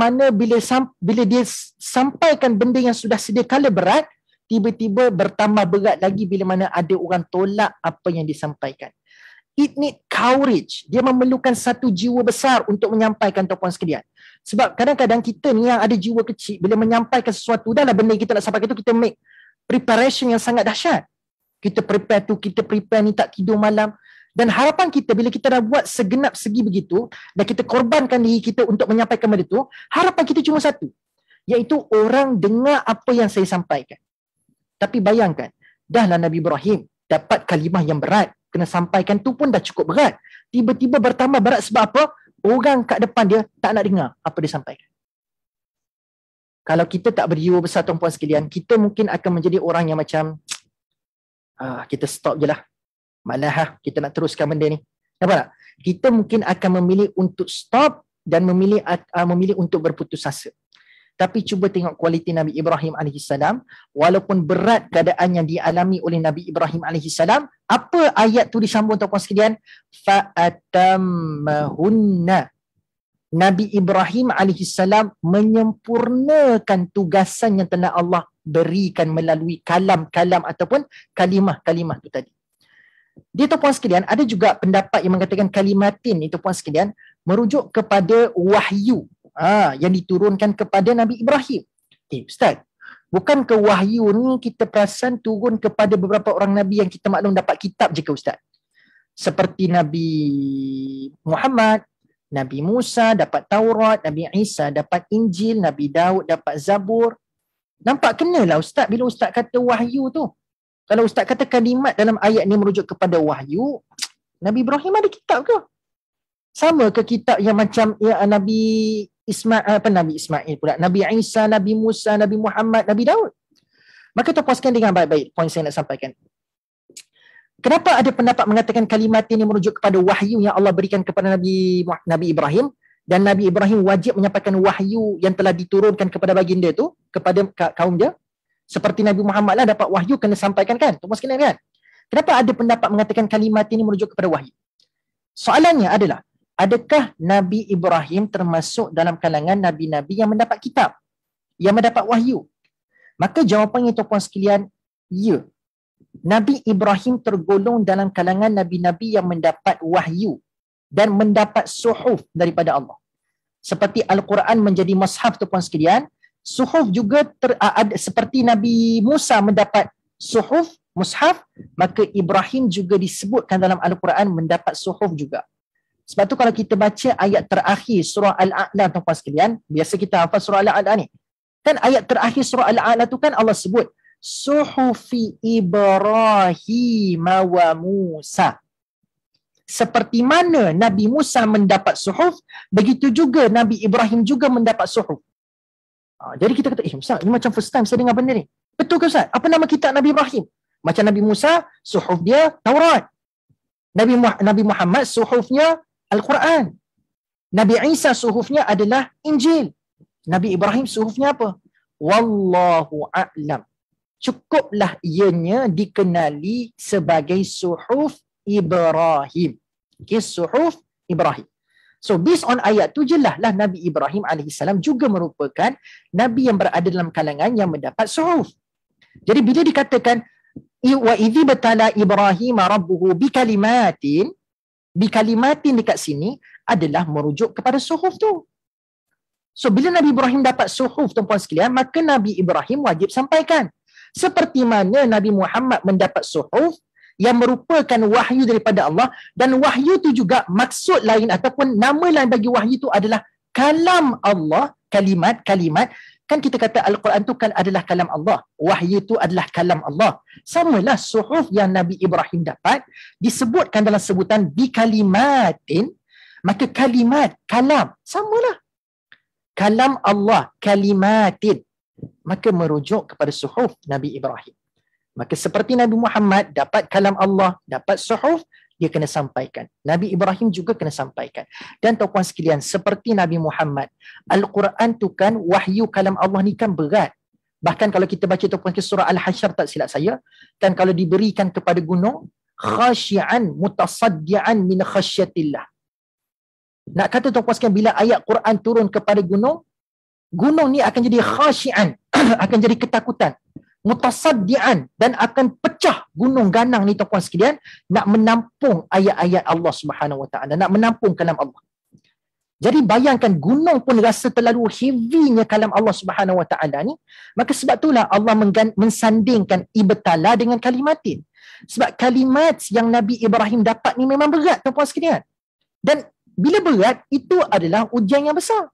dia sampaikan benda yang sudah sedia kala berat, tiba-tiba bertambah berat lagi bila mana ada orang tolak apa yang disampaikan. It need courage. Dia memerlukan satu jiwa besar untuk menyampaikan tuan-puan sekalian. Sebab kadang-kadang kita ni yang ada jiwa kecil, bila menyampaikan sesuatu, dah lah benda yang kita nak sampaikan tu, kita make preparation yang sangat dahsyat. Kita prepare ni tak tidur malam. Dan harapan kita bila kita dah buat segenap segi begitu dan kita korbankan diri kita untuk menyampaikan benda itu, harapan kita cuma satu, iaitu orang dengar apa yang saya sampaikan. Tapi bayangkan, dahlah Nabi Ibrahim dapat kalimah yang berat, kena sampaikan tu pun dah cukup berat. Tiba-tiba bertambah berat sebab apa? Orang kat depan dia tak nak dengar apa dia sampaikan. Kalau kita tak berjiwa besar tuan-puan sekalian, kita mungkin akan menjadi orang yang macam kita stop je lah. Malah kita nak teruskan benda ni. Nampak tak? Kita mungkin akan memilih untuk stop dan memilih untuk berputus asa. Tapi cuba tengok kualiti Nabi Ibrahim alaihissalam. Walaupun berat keadaan yang dialami oleh Nabi Ibrahim alaihissalam, apa ayat tu disambung tuan-puan sekalian? Fa'atammahunna. Nabi Ibrahim alaihissalam menyempurnakan tugasan yang telah Allah berikan melalui kalam-kalam ataupun kalimah-kalimah tu tadi. Dia tuan-puan sekalian, ada juga pendapat yang mengatakan kalimatin itu tuan-puan sekalian merujuk kepada wahyu yang diturunkan kepada Nabi Ibrahim. Ustaz, bukan ke wahyu ni kita perasan turun kepada beberapa orang Nabi yang kita maklum dapat kitab je ke Ustaz? Seperti Nabi Muhammad, Nabi Musa dapat Taurat, Nabi Isa dapat Injil, Nabi Daud dapat Zabur. Nampak kenalah Ustaz bila Ustaz kata wahyu tu. Kalau Ustaz kata kalimat dalam ayat ni merujuk kepada wahyu, Nabi Ibrahim ada kitab ke? Sama ke kitab yang macam Nabi Ismail pula, Nabi Isa, Nabi Musa, Nabi Muhammad, Nabi Daud? Maka tu puaskan dengan baik-baik poin saya nak sampaikan. Kenapa ada pendapat mengatakan kalimat ini merujuk kepada wahyu yang Allah berikan kepada Nabi Ibrahim, dan Nabi Ibrahim wajib menyampaikan wahyu yang telah diturunkan kepada baginda tu kepada kaum dia? Seperti Nabi Muhammad lah dapat wahyu kena sampaikan kan? Tuan-tuan sekalian kan? Kenapa ada pendapat mengatakan kalimat ini merujuk kepada wahyu? Soalannya adalah, adakah Nabi Ibrahim termasuk dalam kalangan Nabi-Nabi yang mendapat kitab? Yang mendapat wahyu? Maka jawapannya tuan-tuan sekalian, ya. Nabi Ibrahim tergolong dalam kalangan Nabi-Nabi yang mendapat wahyu dan mendapat suhuf daripada Allah. Seperti Al-Quran menjadi mushaf tuan-tuan sekalian, suhuf juga seperti Nabi Musa mendapat suhuf, mushaf, maka Ibrahim juga disebutkan dalam Al-Quran mendapat suhuf juga. Sebab tu kalau kita baca ayat terakhir surah Al-A'la tuan-tuan sekalian, biasa kita hafal surah Al-A'la ni. Kan ayat terakhir surah Al-A'la tu kan Allah sebut suhufi Ibrahim wa Musa. Seperti mana Nabi Musa mendapat suhuf, begitu juga Nabi Ibrahim juga mendapat suhuf. Jadi kita kata, Ustaz, ini macam first time saya dengar benda ni. Betul ke Ustaz? Apa nama kitab Nabi Ibrahim? Macam Nabi Musa, suhuf dia Taurat. Nabi Muhammad, suhufnya Al-Quran. Nabi Isa, suhufnya adalah Injil. Nabi Ibrahim, suhufnya apa? Wallahu a'lam. Cukuplah ianya dikenali sebagai suhuf Ibrahim. Okay, suhuf Ibrahim. So based on ayat tu jelaslah Nabi Ibrahim AS juga merupakan Nabi yang berada dalam kalangan yang mendapat suhuf. Jadi bila dikatakan wa idzi batala Ibrahim rabbuhu bikalimatin dekat sini adalah merujuk kepada suhuf tu. So bila Nabi Ibrahim dapat suhuf tuan-puan sekalian, maka Nabi Ibrahim wajib sampaikan. Seperti mana Nabi Muhammad mendapat suhuf yang merupakan wahyu daripada Allah, dan wahyu tu juga maksud lain ataupun nama lain bagi wahyu tu adalah kalam Allah, kalimat. Kan kita kata Al-Quran tu kan adalah kalam Allah, wahyu tu adalah kalam Allah. Samalah suhuf yang Nabi Ibrahim dapat disebutkan dalam sebutan bikalimatin, maka kalimat, kalam, samalah. Kalam Allah, kalimatin, maka merujuk kepada suhuf Nabi Ibrahim. Maka seperti Nabi Muhammad dapat kalam Allah, dapat suhuf, dia kena sampaikan. Nabi Ibrahim juga kena sampaikan. Dan tuan-tuan sekalian, seperti Nabi Muhammad, Al-Quran tu kan, wahyu kalam Allah ni kan berat. Bahkan kalau kita baca tuan-tuan ke surah Al-Hasyr, tak silap saya, kan kalau diberikan kepada gunung, khasyi'an mutasaddian min khasyatillah. Nak kata tuan-tuan sekalian, bila ayat Quran turun kepada gunung, gunung ni akan jadi khasyi'an, akan jadi ketakutan. Mutasaddian, dan akan pecah gunung ganang ni tuan-puan sekalian, nak menampung ayat-ayat Allah Subhanahu Wa Taala, nak menampung kalam Allah. Jadi bayangkan gunung pun rasa terlalu heavy-nya kalam Allah Subhanahu Wa Taala ni, maka sebab itulah Allah mensandingkan ibtala dengan kalimatin. Sebab kalimat yang Nabi Ibrahim dapat ni memang berat tuan-puan sekalian. Dan bila berat, itu adalah ujian yang besar.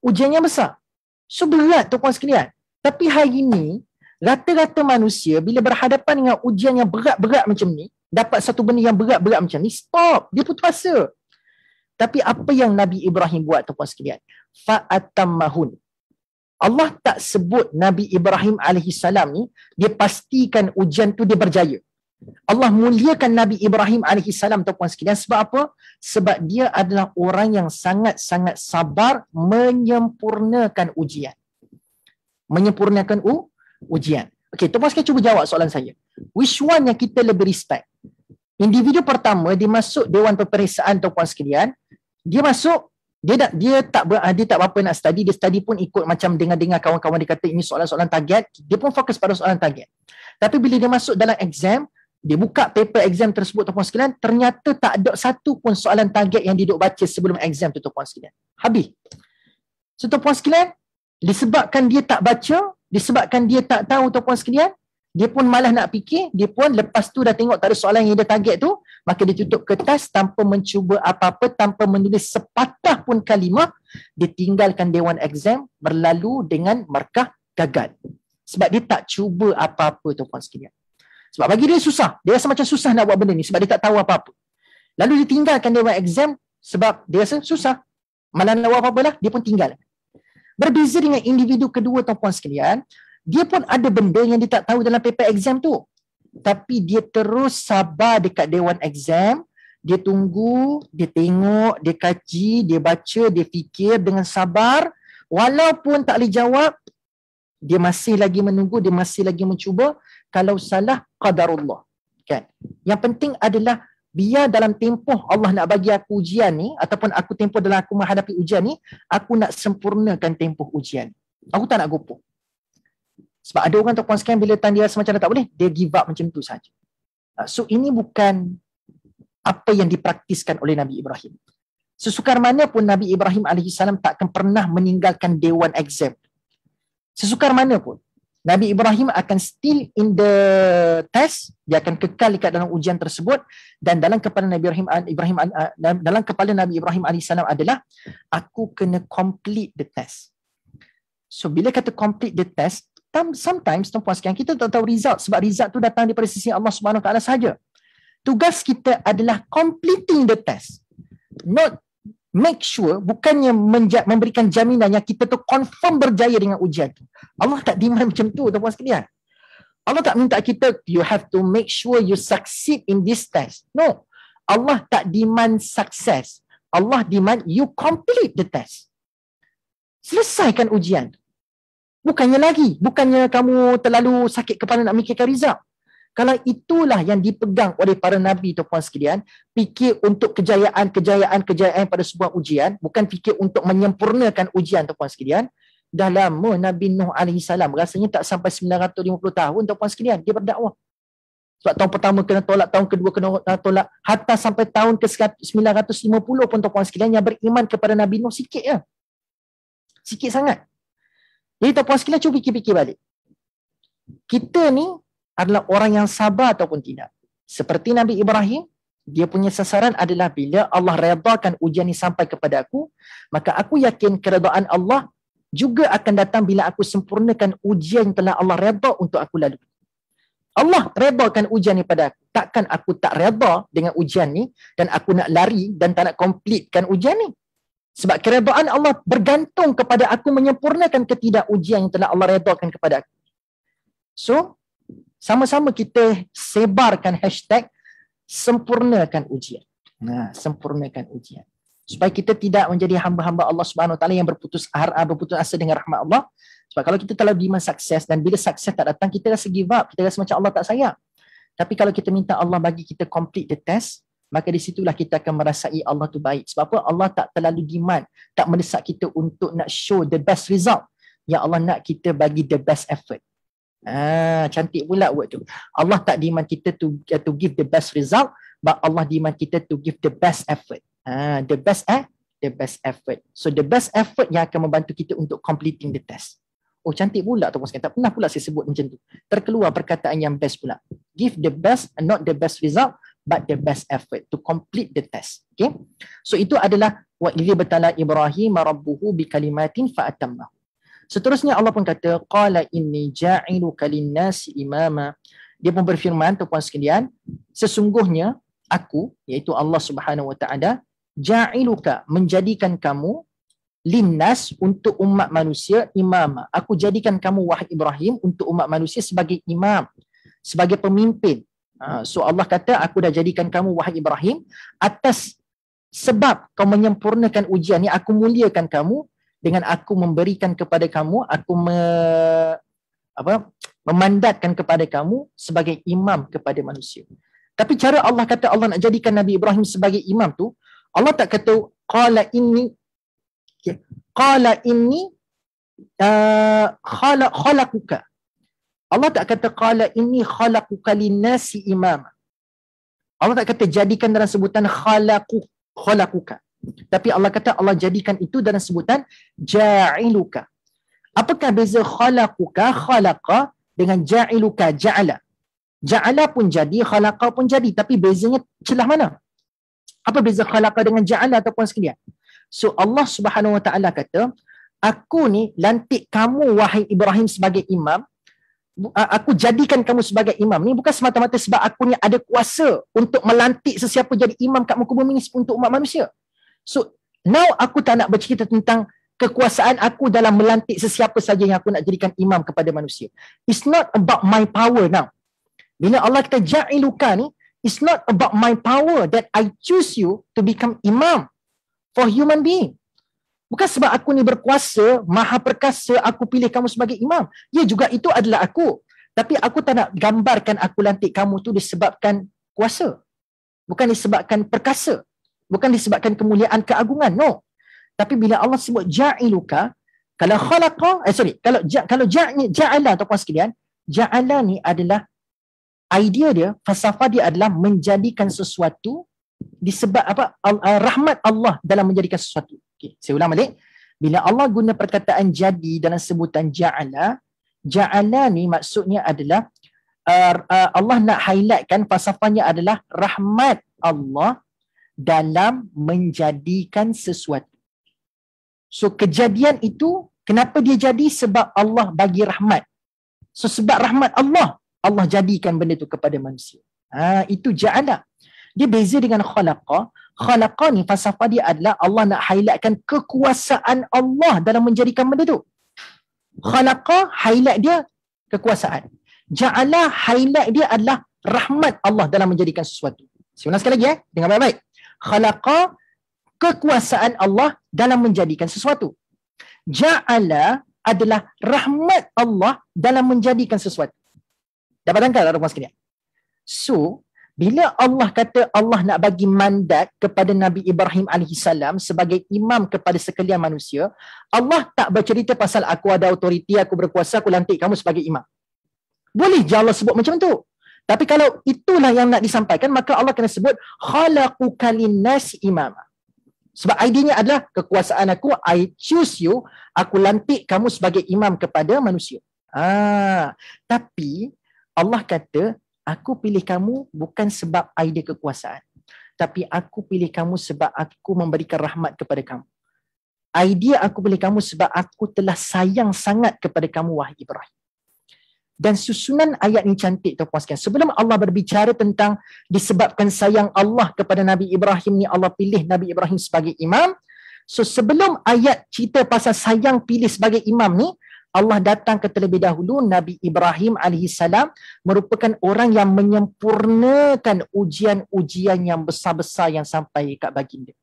Ujian yang besar. So berat tuan-puan sekalian. Tapi hari ini, rata-rata manusia bila berhadapan dengan ujian yang berat-berat macam ni, dapat satu benda yang berat-berat macam ni, stop, dia putus asa. Tapi apa yang Nabi Ibrahim buat tuan-puan sekalian? Fa'atammahun. Allah tak sebut Nabi Ibrahim AS ni, dia pastikan ujian tu dia berjaya. Allah muliakan Nabi Ibrahim AS tuan-puan sekalian. Sebab apa? Sebab dia adalah orang yang sangat-sangat sabar menyempurnakan ujian. Menyempurnakan ujian. Okey, tuan-puan sekalian cuba jawab soalan saya. Which one yang kita lebih respect? Individu pertama, dia masuk Dewan Peperiksaan tuan-puan sekalian. Dia masuk, dia tak berapa nak study, dia study pun ikut macam dengar-dengar kawan-kawan dia kata ini soalan-soalan target, dia pun fokus pada soalan target. Tapi bila dia masuk dalam exam, dia buka paper exam tersebut tuan-puan sekalian, ternyata tak ada satu pun soalan target yang dia duk baca sebelum exam tu tuan-puan sekalian. Habis. So tuan-puan sekalian, disebabkan dia tak baca, disebabkan dia tak tahu tuan-puan sekalian, dia pun malah nak fikir, dia pun lepas tu dah tengok tak ada soalan yang dia target tu, maka dia tutup kertas tanpa mencuba apa-apa, tanpa menulis sepatah pun kalimah, dia tinggalkan dewan exam, berlalu dengan markah gagal. Sebab dia tak cuba apa-apa tuan-puan sekalian. Sebab bagi dia susah, dia rasa macam susah nak buat benda ni sebab dia tak tahu apa-apa. Lalu dia tinggalkan dewan exam sebab dia rasa susah, malah nak buat apa-apa lah, dia pun tinggal. Berbeza dengan individu kedua tuan-puan sekalian, dia pun ada benda yang dia tak tahu dalam paper exam tu. Tapi dia terus sabar dekat dewan exam, dia tunggu, dia tengok, dia kaji, dia baca, dia fikir dengan sabar. Walaupun tak boleh jawab, Dia masih lagi menunggu, dia masih lagi mencuba. Kalau salah, qadarullah. Kan? Yang penting adalah biar dalam tempoh Allah nak bagi aku ujian ni, ataupun aku tempoh dalam aku menghadapi ujian ni, aku nak sempurnakan tempoh ujian. Aku tak nak gopoh. Sebab ada orang tuan sekalian bila dia rasa macam dah tak boleh, dia give up macam tu saja. So ini bukan apa yang dipraktiskan oleh Nabi Ibrahim. Sesukar mana pun Nabi Ibrahim AS takkan pernah meninggalkan dewan exam. Sesukar mana pun Nabi Ibrahim akan still in the test, dia akan kekal dekat dalam ujian tersebut. Dan dalam kepala Nabi Ibrahim AS adalah aku kena complete the test. So bila kata complete the test, sometimes tuan-puan sekalian kita tak tahu result, sebab result tu datang daripada sisi Allah Subhanahu Wa Taala saja. Tugas kita adalah completing the test, not make sure, bukannya memberikan jaminan yang kita tu confirm berjaya dengan ujian tu. Allah tak demand macam tu tuan-puan sekalian. Allah tak minta kita you have to make sure you succeed in this test. No. Allah tak demand success. Allah demand you complete the test. Selesaikan ujian. Bukannya kamu terlalu sakit kepala nak mikirkan result. Kalau itulah yang dipegang oleh para nabi tuan-puan sekalian, fikir untuk kejayaan pada sebuah ujian, bukan fikir untuk menyempurnakan ujian tuan-puan sekalian. Dah lama Nabi Nuh AS, rasanya tak sampai 950 tahun tuan-puan sekalian, dia berdakwah. Sebab tahun pertama kena tolak, tahun kedua kena tolak, hatta sampai tahun ke 950 pun tuan-puan sekalian yang beriman kepada Nabi Nuh sikit je. Sikit sangat. Jadi tuan-puan sekalian cuba fikir-fikir balik. Kita ni adalah orang yang sabar ataupun tidak. Seperti Nabi Ibrahim, dia punya sasaran adalah bila Allah redakan ujian ini sampai kepada aku, maka aku yakin keredaan Allah juga akan datang bila aku sempurnakan ujian yang telah Allah reda untuk aku lalui. Allah redakan ujian ni pada aku. Takkan aku tak reda dengan ujian ni dan aku nak lari dan tak nak completekan ujian ni. Sebab keredaan Allah bergantung kepada aku menyempurnakan ketidak ujian yang telah Allah redakan kepada aku. So, sama-sama kita sebarkan hashtag sempurnakan ujian. Sempurnakan ujian. Supaya kita tidak menjadi hamba-hamba Allah Subhanahu Wa Taala yang berputus asa dengan rahmat Allah. Sebab kalau kita terlalu demand sukses dan bila sukses tak datang, kita rasa give up, kita rasa macam Allah tak sayang. Tapi kalau kita minta Allah bagi kita complete the test, maka di situlah kita akan merasai Allah tu baik. Sebab apa? Allah tak terlalu demand, tak mendesak kita untuk nak show the best result. Yang Allah nak kita bagi the best effort. Cantik pula word tu. Allah tak demand kita to give the best result, but Allah demand kita to give the best effort. The best effort. So the best effort yang akan membantu kita untuk completing the test. Oh, cantik pula tu. Tak pernah pula saya sebut macam tu. Terkeluar perkataan yang best pula. Give the best and not the best result, but the best effort to complete the test. Okay? So itu adalah wa idh batala Ibrahim rabbuhu bi kalimatin fa atammahu. Seterusnya Allah pun kata qala inni ja'iluka lin-nasi imama. Dia pun berfirman tuan-puan sekalian, sesungguhnya aku, iaitu Allah Subhanahu Wa Taala, ja'iluka, menjadikan kamu, linnas, untuk umat manusia, imama. Aku jadikan kamu wahai Ibrahim untuk umat manusia sebagai imam, sebagai pemimpin. So Allah kata aku dah jadikan kamu wahai Ibrahim atas sebab kau menyempurnakan ujian ni, aku muliakan kamu dengan aku memberikan kepada kamu, aku memandatkan kepada kamu sebagai imam kepada manusia. Tapi cara Allah kata Allah nak jadikan Nabi Ibrahim sebagai imam tu, Allah tak kata qala inni khalaquka. Allah tak kata qala inni khalaquka linnasi imama. Allah tak kata jadikan dalam sebutan khalaquka. Tapi Allah kata Allah jadikan itu dalam sebutan ja'iluka. Apakah beza khalaqa dengan ja'iluka, ja'ala? Ja'ala pun jadi, khalaqa pun jadi. Tapi bezanya celah mana? Apa beza khalaqa dengan ja'ala ataupun sekalian? So Allah Subhanahu Wa Taala kata, aku ni lantik kamu wahai Ibrahim sebagai imam. Aku jadikan kamu sebagai imam ni bukan semata-mata sebab aku ni ada kuasa untuk melantik sesiapa jadi imam kat muka bumi ni untuk umat manusia. So now aku tak nak bercerita tentang kekuasaan aku dalam melantik sesiapa saja yang aku nak jadikan imam kepada manusia. It's not about my power now. Bila Allah kata ja'iluka ni, it's not about my power that I choose you to become imam for human being. Bukan sebab aku ni berkuasa, maha perkasa, aku pilih kamu sebagai imam. Ya juga itu adalah aku. Tapi aku tak nak gambarkan aku lantik kamu tu disebabkan kuasa. Bukan disebabkan perkasa. Bukan disebabkan kemuliaan, keagungan. No. Tapi bila Allah sebut ja'iluka, kalau khalaqa, kalau ja'ala ataupun sekalian, ja'ala ni adalah idea dia, falsafah dia adalah menjadikan sesuatu disebab rahmat Allah dalam menjadikan sesuatu. Okay, saya ulang balik. Bila Allah guna perkataan jadi dalam sebutan ja'ala, ja'ala ni maksudnya adalah Allah nak highlightkan falsafahnya adalah rahmat Allah dalam menjadikan sesuatu. So kejadian itu, kenapa dia jadi? Sebab Allah bagi rahmat. So sebab rahmat Allah, Allah jadikan benda itu kepada manusia. Itu ja'ala. Dia beza dengan khalaqa. Khalaqa ni falsafah dia adalah Allah nak highlightkan kekuasaan Allah dalam menjadikan benda itu. Khalaqa highlight dia kekuasaan. Ja'ala highlight dia adalah rahmat Allah dalam menjadikan sesuatu. Saya ulang sekali lagi dengar baik-baik. Khalaqa kekuasaan Allah dalam menjadikan sesuatu. Ja'ala adalah rahmat Allah dalam menjadikan sesuatu. Dapat tangkap tak sekalian? So, bila Allah kata Allah nak bagi mandat kepada Nabi Ibrahim AS sebagai imam kepada sekalian manusia, Allah tak bercerita pasal aku ada autoriti, aku berkuasa, aku lantik kamu sebagai imam. Boleh je Allah sebut macam tu. Tapi kalau itulah yang nak disampaikan, maka Allah kena sebut khalaqaka linnasi imama. Sebab idenya adalah kekuasaan aku, I choose you, aku lantik kamu sebagai imam kepada manusia. Tapi Allah kata, aku pilih kamu bukan sebab idea kekuasaan. Tapi aku pilih kamu sebab aku memberikan rahmat kepada kamu. Idea aku pilih kamu sebab aku telah sayang sangat kepada kamu, wahai Ibrahim. Dan susunan ayat ni cantik tuan-puan sekalian. Sebelum Allah berbicara tentang disebabkan sayang Allah kepada Nabi Ibrahim ni, Allah pilih Nabi Ibrahim sebagai imam. So sebelum ayat cerita pasal sayang pilih sebagai imam ni, Allah datang ke terlebih dahulu Nabi Ibrahim AS merupakan orang yang menyempurnakan ujian-ujian yang besar-besar yang sampai kat baginda.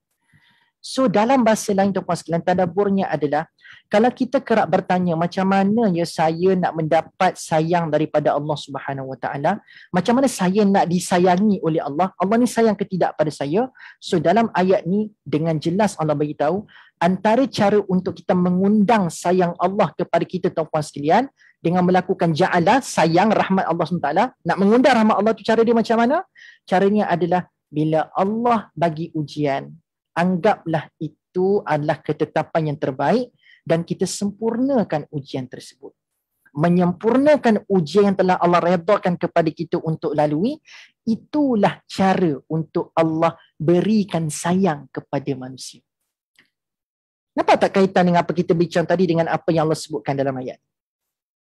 So dalam bahasa lain tuan-puan sekalian, tadaburnya adalah kalau kita kerap bertanya macam mana ya saya nak mendapat sayang daripada Allah Subhanahu Wa Taala, macam mana saya nak disayangi oleh Allah, Allah ni sayang ke tidak pada saya? So dalam ayat ni dengan jelas Allah beritahu antara cara untuk kita mengundang sayang Allah kepada kita tuan-puan sekalian dengan melakukan ja'ala, sayang rahmat Allah SWT. Nak mengundang rahmat Allah tu cara dia macam mana? Caranya adalah bila Allah bagi ujian, anggaplah itu adalah ketetapan yang terbaik dan kita sempurnakan ujian tersebut. Menyempurnakan ujian yang telah Allah redakan kepada kita untuk lalui, itulah cara untuk Allah berikan sayang kepada manusia. Nampak tak kaitan dengan apa kita bincang tadi dengan apa yang Allah sebutkan dalam ayat?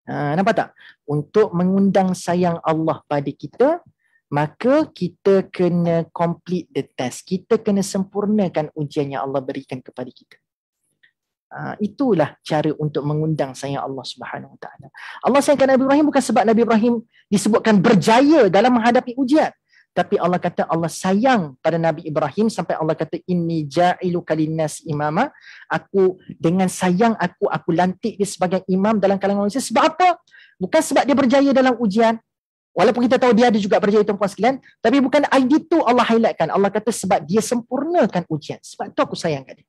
Nampak tak? Untuk mengundang sayang Allah pada kita, maka kita kena complete the test. Kita kena sempurnakan ujian yang Allah berikan kepada kita. Itulah cara untuk mengundang sayang Allah Subhanahu Wa Taala. Allah sayangkan Nabi Ibrahim bukan sebab Nabi Ibrahim disebutkan berjaya dalam menghadapi ujian. Tapi Allah kata Allah sayang pada Nabi Ibrahim sampai Allah kata inni ja'iluka linnas imama. Aku dengan sayang aku lantik dia sebagai imam dalam kalangan manusia. Sebab apa? Bukan sebab dia berjaya dalam ujian. Walaupun kita tahu dia ada juga berjaya tuan-puan sekalian, tapi bukan idea tu Allah highlightkan. Allah kata sebab dia sempurnakan ujian. Sebab tu aku sayang kat dia.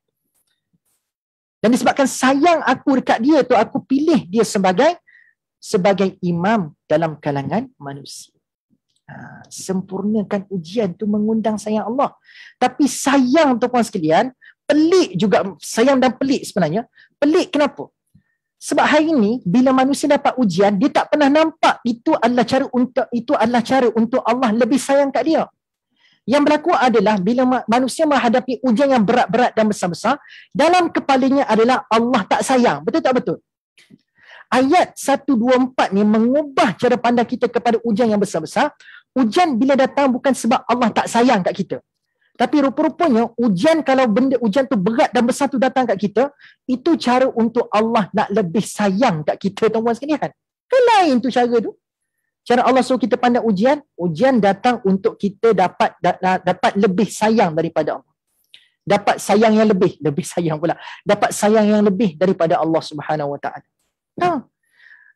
Dan disebabkan sayang aku dekat dia tu, aku pilih dia sebagai imam dalam kalangan manusia. Sempurnakan ujian tu mengundang sayang Allah. Tapi sayang tuan-puan sekalian, pelik juga, sayang dan pelik sebenarnya. Pelik kenapa? Sebab hari ini bila manusia dapat ujian, dia tak pernah nampak itu adalah cara untuk Allah lebih sayang kat dia. Yang berlaku adalah bila manusia menghadapi ujian yang berat-berat dan besar-besar, dalam kepalanya adalah Allah tak sayang. Betul tak betul? Ayat 124 ni mengubah cara pandang kita kepada ujian yang besar-besar. Ujian bila datang bukan sebab Allah tak sayang kat kita. Tapi rupa-rupanya ujian, kalau benda ujian tu berat dan besar tu datang kat kita, itu cara untuk Allah nak lebih sayang kat kita tuan-tuan sekalian. Kan lain tu cara tu. Cara Allah suruh kita pandang ujian, ujian datang untuk kita dapat lebih sayang daripada Allah. dapat sayang yang lebih sayang pula, dapat sayang yang lebih daripada Allah Subhanahu Wa Taala.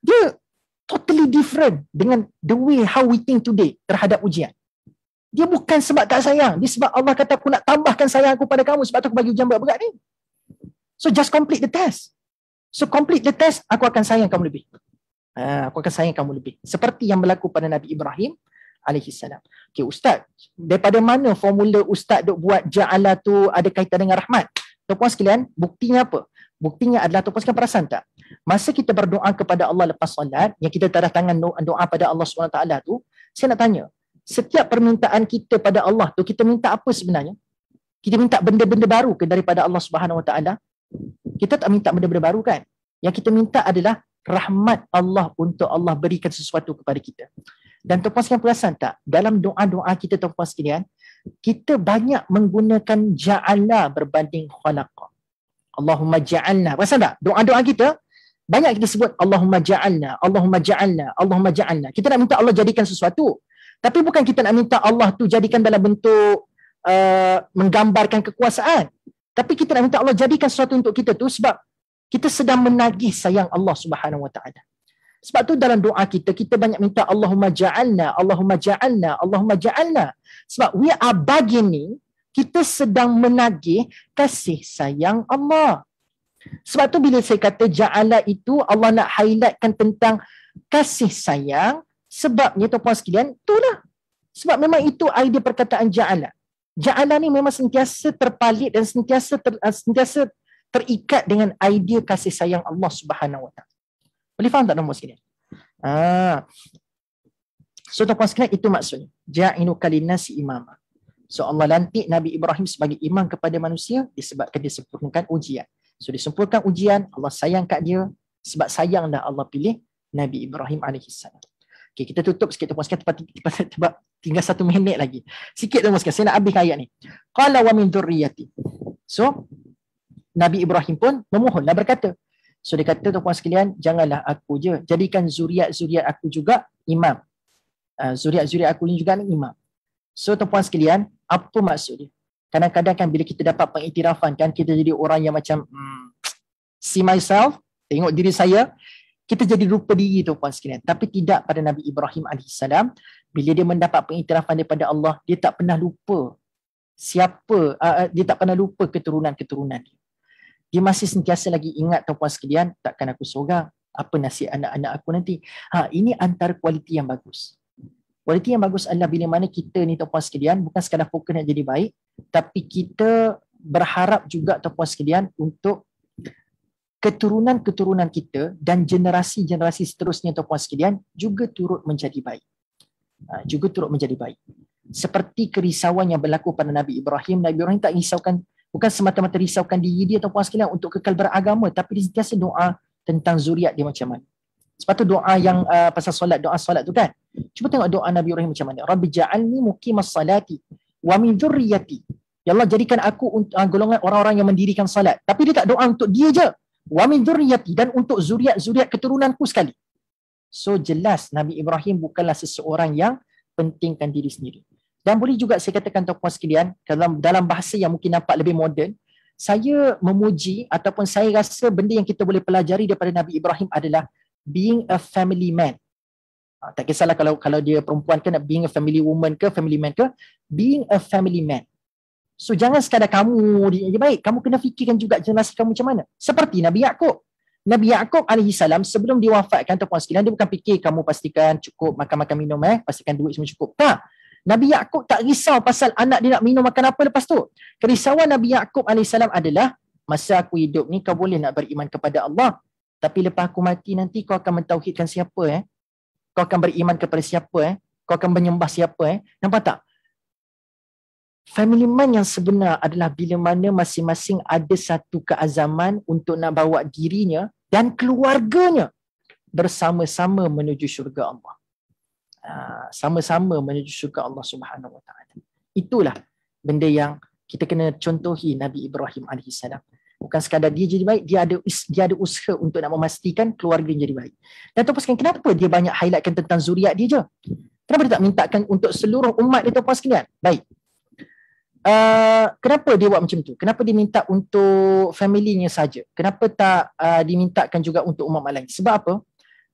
Dia totally different dengan the way how we think today terhadap ujian. Dia bukan sebab tak sayang, dia sebab Allah kata aku nak tambahkan sayang aku pada kamu, sebab tu aku bagi ujian berat-berat ni. So just complete the test. So complete the test, aku akan sayang kamu lebih. Aku akan sayang kamu lebih. Seperti yang berlaku pada Nabi Ibrahim alaihissalam. Okay, Ustaz, daripada mana formula Ustaz duk buat ja'ala tu ada kaitan dengan rahmat? Tuan-puan sekalian, buktinya apa? Buktinya adalah, tuan-puan sekalian perasan tak? Masa kita berdoa kepada Allah lepas solat, yang kita tadah tangan doa pada Allah SWT tu, saya nak tanya, setiap permintaan kita pada Allah tu, kita minta apa sebenarnya? Kita minta benda-benda baru ke daripada Allah SWT? Kita tak minta benda-benda baru kan? Yang kita minta adalah rahmat Allah untuk Allah berikan sesuatu kepada kita. Dan tuan-puan sekalian perasan tak? Dalam doa-doa kita, tuan-puan sekalian, kita banyak menggunakan ja'ala berbanding khalaqa. Allahumma ja'alna. Perasan tak? Doa-doa kita, banyak kita sebut Allahumma ja'alna, Allahumma ja'alna, Allahumma ja'alna. Kita nak minta Allah jadikan sesuatu. Tapi bukan kita nak minta Allah tu jadikan dalam bentuk menggambarkan kekuasaan. Tapi kita nak minta Allah jadikan sesuatu untuk kita tu sebab kita sedang menagih sayang Allah Subhanahu Wa Taala. Sebab tu dalam doa kita, kita banyak minta Allahumma ja'alna, Allahumma ja'alna, Allahumma ja'alna. Sebab we are bargaining, kita sedang menagih kasih sayang Allah. Sebab tu bila saya kata ja'ala itu, Allah nak highlightkan tentang kasih sayang, sebabnya tuan-puan sekalian, itulah. Sebab memang itu idea perkataan ja'ala. Ja'ala ni memang sentiasa terpalit dan sentiasa terikat dengan idea kasih sayang Allah Subhanahu Wa Taala. Boleh faham tak tuan-puan sekalian? So tuan-puan sekalian, itu maksudnya. Ja'inuka linnasi imama. So Allah lantik Nabi Ibrahim sebagai imam kepada manusia disebabkan dia sempurnakan ujian. So disempurnakan ujian, Allah sayang kat dia, sebab sayang dah Allah pilih Nabi Ibrahim alaihissalam. Okay, kita tutup sikit tuan-puan sekalian, sebab tinggal 1 minit lagi. Sikit tuan-puan sekalian, saya nak habis ayat ni. Qala wa min dzurriyyati. So Nabi Ibrahim pun memohonlah, berkata. So dia kata, tuan-puan sekalian, janganlah aku je, jadikan zuriat-zuriat aku juga imam. Zuriat-zuriat aku ni juga ni imam. So tuan-puan sekalian, apa maksud dia? Kadang-kadang kan bila kita dapat pengiktirafan kan, kita jadi orang yang macam see myself, tengok diri saya, kita jadi lupa diri tuan-puan sekalian. Tapi tidak pada Nabi Ibrahim AS. Bila dia mendapat pengiktirafan daripada Allah, dia tak pernah lupa dia tak pernah lupa keturunan-keturunan dia. Dia masih sentiasa lagi ingat tuan-puan sekalian, takkan aku seorang, apa nasib anak-anak aku nanti. Ini antara kualiti yang bagus. Kualiti yang bagus adalah bila mana kita ni tuan-puan sekalian bukan sekadar fokus nak jadi baik, tapi kita berharap juga tuan-puan sekalian untuk keturunan-keturunan kita dan generasi-generasi seterusnya tuan-puan sekalian juga turut menjadi baik. Juga turut menjadi baik. Seperti kerisauan yang berlaku pada Nabi Ibrahim. Nabi Ibrahim tak risaukan, bukan semata-mata risaukan diri dia tuan-puan sekalian untuk kekal beragama, tapi dia sentiasa doa tentang zuriat dia macam mana. Sebab tu doa yang pasal solat, doa solat tu kan. Cuba tengok doa Nabi Ibrahim macam mana. Rabbi ja'alni muqimas salati wa min dzurriyyati. Ya Allah, jadikan aku golongan orang-orang yang mendirikan salat. Tapi dia tak doa untuk dia je. Wa min dzurriyyati, dan untuk zuriat-zuriat keturunanku sekali. So jelas Nabi Ibrahim bukanlah seseorang yang pentingkan diri sendiri. Dan boleh juga saya katakan tuan-puan sekalian, dalam bahasa yang mungkin nampak lebih moden, saya memuji ataupun saya rasa benda yang kita boleh pelajari daripada Nabi Ibrahim adalah being a family man. Tak kisahlah kalau dia perempuan ke, being a family woman ke, family man ke, being a family man. So jangan sekadar kamu dia baik, kamu kena fikirkan juga generasi kamu macam mana. Seperti Nabi Yaqub. Nabi Yaqub alaihissalam sebelum diwafatkan tuan-puan sekalian, dia bukan fikir kamu pastikan cukup makan-makan minum, pastikan duit semua cukup. Tak. Nabi Yaqub tak risau pasal anak dia nak minum makan apa lepas tu. Kerisauan Nabi Yaqub alaihissalam adalah, masa aku hidup ni kau boleh nak beriman kepada Allah, tapi lepas aku mati nanti kau akan mentauhidkan siapa Kau akan beriman kepada siapa Kau akan menyembah siapa Nampak tak? Family man yang sebenar adalah bila mana masing-masing ada satu keazaman untuk nak bawa dirinya dan keluarganya bersama-sama menuju syurga Allah. Sama-sama menuju syurga Allah Subhanahu Wa Taala. Itulah benda yang kita kena contohi Nabi Ibrahim alaihissalam. Bukan sekadar dia jadi baik, dia ada usaha untuk nak memastikan keluarga jadi baik. Dan tuan-puan sekalian, kenapa dia banyak highlightkan tentang zuriat dia je? Kenapa dia tak mintakan untuk seluruh umat dia tuan-puan sekalian? Baik. kenapa dia buat macam tu? Kenapa dia minta untuk family-nya saja? Kenapa tak dimintakan juga untuk umat lain? Sebab apa?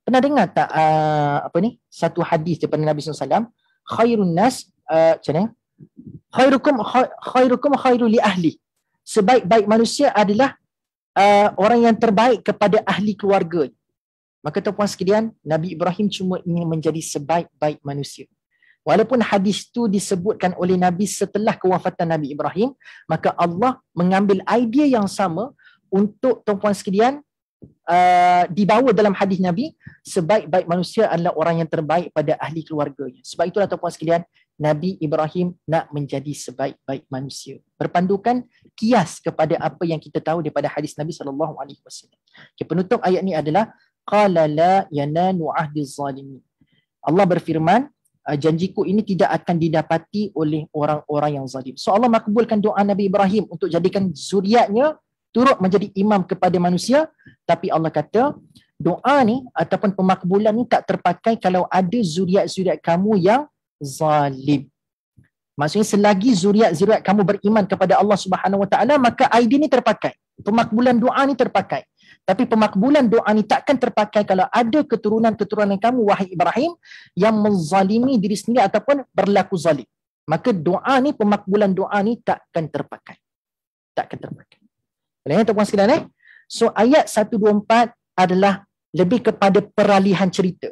Pernah dengar tak satu hadis daripada Nabi SAW, khairun nas macam mana? Khairukum khairu li ahli. Sebaik-baik manusia adalah orang yang terbaik kepada ahli keluarga. Maka tuan-puan sekalian, Nabi Ibrahim cuma ingin menjadi sebaik-baik manusia. Walaupun hadis itu disebutkan oleh Nabi setelah kewafatan Nabi Ibrahim, maka Allah mengambil idea yang sama untuk tuan-puan sekalian dibawa dalam hadis Nabi, sebaik-baik manusia adalah orang yang terbaik pada ahli keluarganya. Sebab itulah tuan-puan sekalian, Nabi Ibrahim nak menjadi sebaik-baik manusia. Berpandukan kias kepada apa yang kita tahu daripada hadis Nabi SAW. Okay, penutup ayat ni adalah qala la yananu ahdiz zalimin. Allah berfirman, janjiku ini tidak akan didapati oleh orang-orang yang zalim. So Allah makbulkan doa Nabi Ibrahim untuk jadikan zuriatnya turut menjadi imam kepada manusia, tapi Allah kata doa ni ataupun pemakbulan ni tak terpakai kalau ada zuriat-zuriat kamu yang zalim. Maksudnya selagi zuriat-zuriat kamu beriman kepada Allah Subhanahu Wa Taala, maka idea ni terpakai. Pemakbulan doa ni terpakai. Tapi pemakbulan doa ni takkan terpakai kalau ada keturunan-keturunan kamu, wahai Ibrahim, yang menzalimi diri sendiri ataupun berlaku zalim. Maka doa ni, pemakbulan doa ni takkan terpakai. Takkan terpakai. Boleh tuan-puan sekalian So ayat 124 adalah lebih kepada peralihan cerita.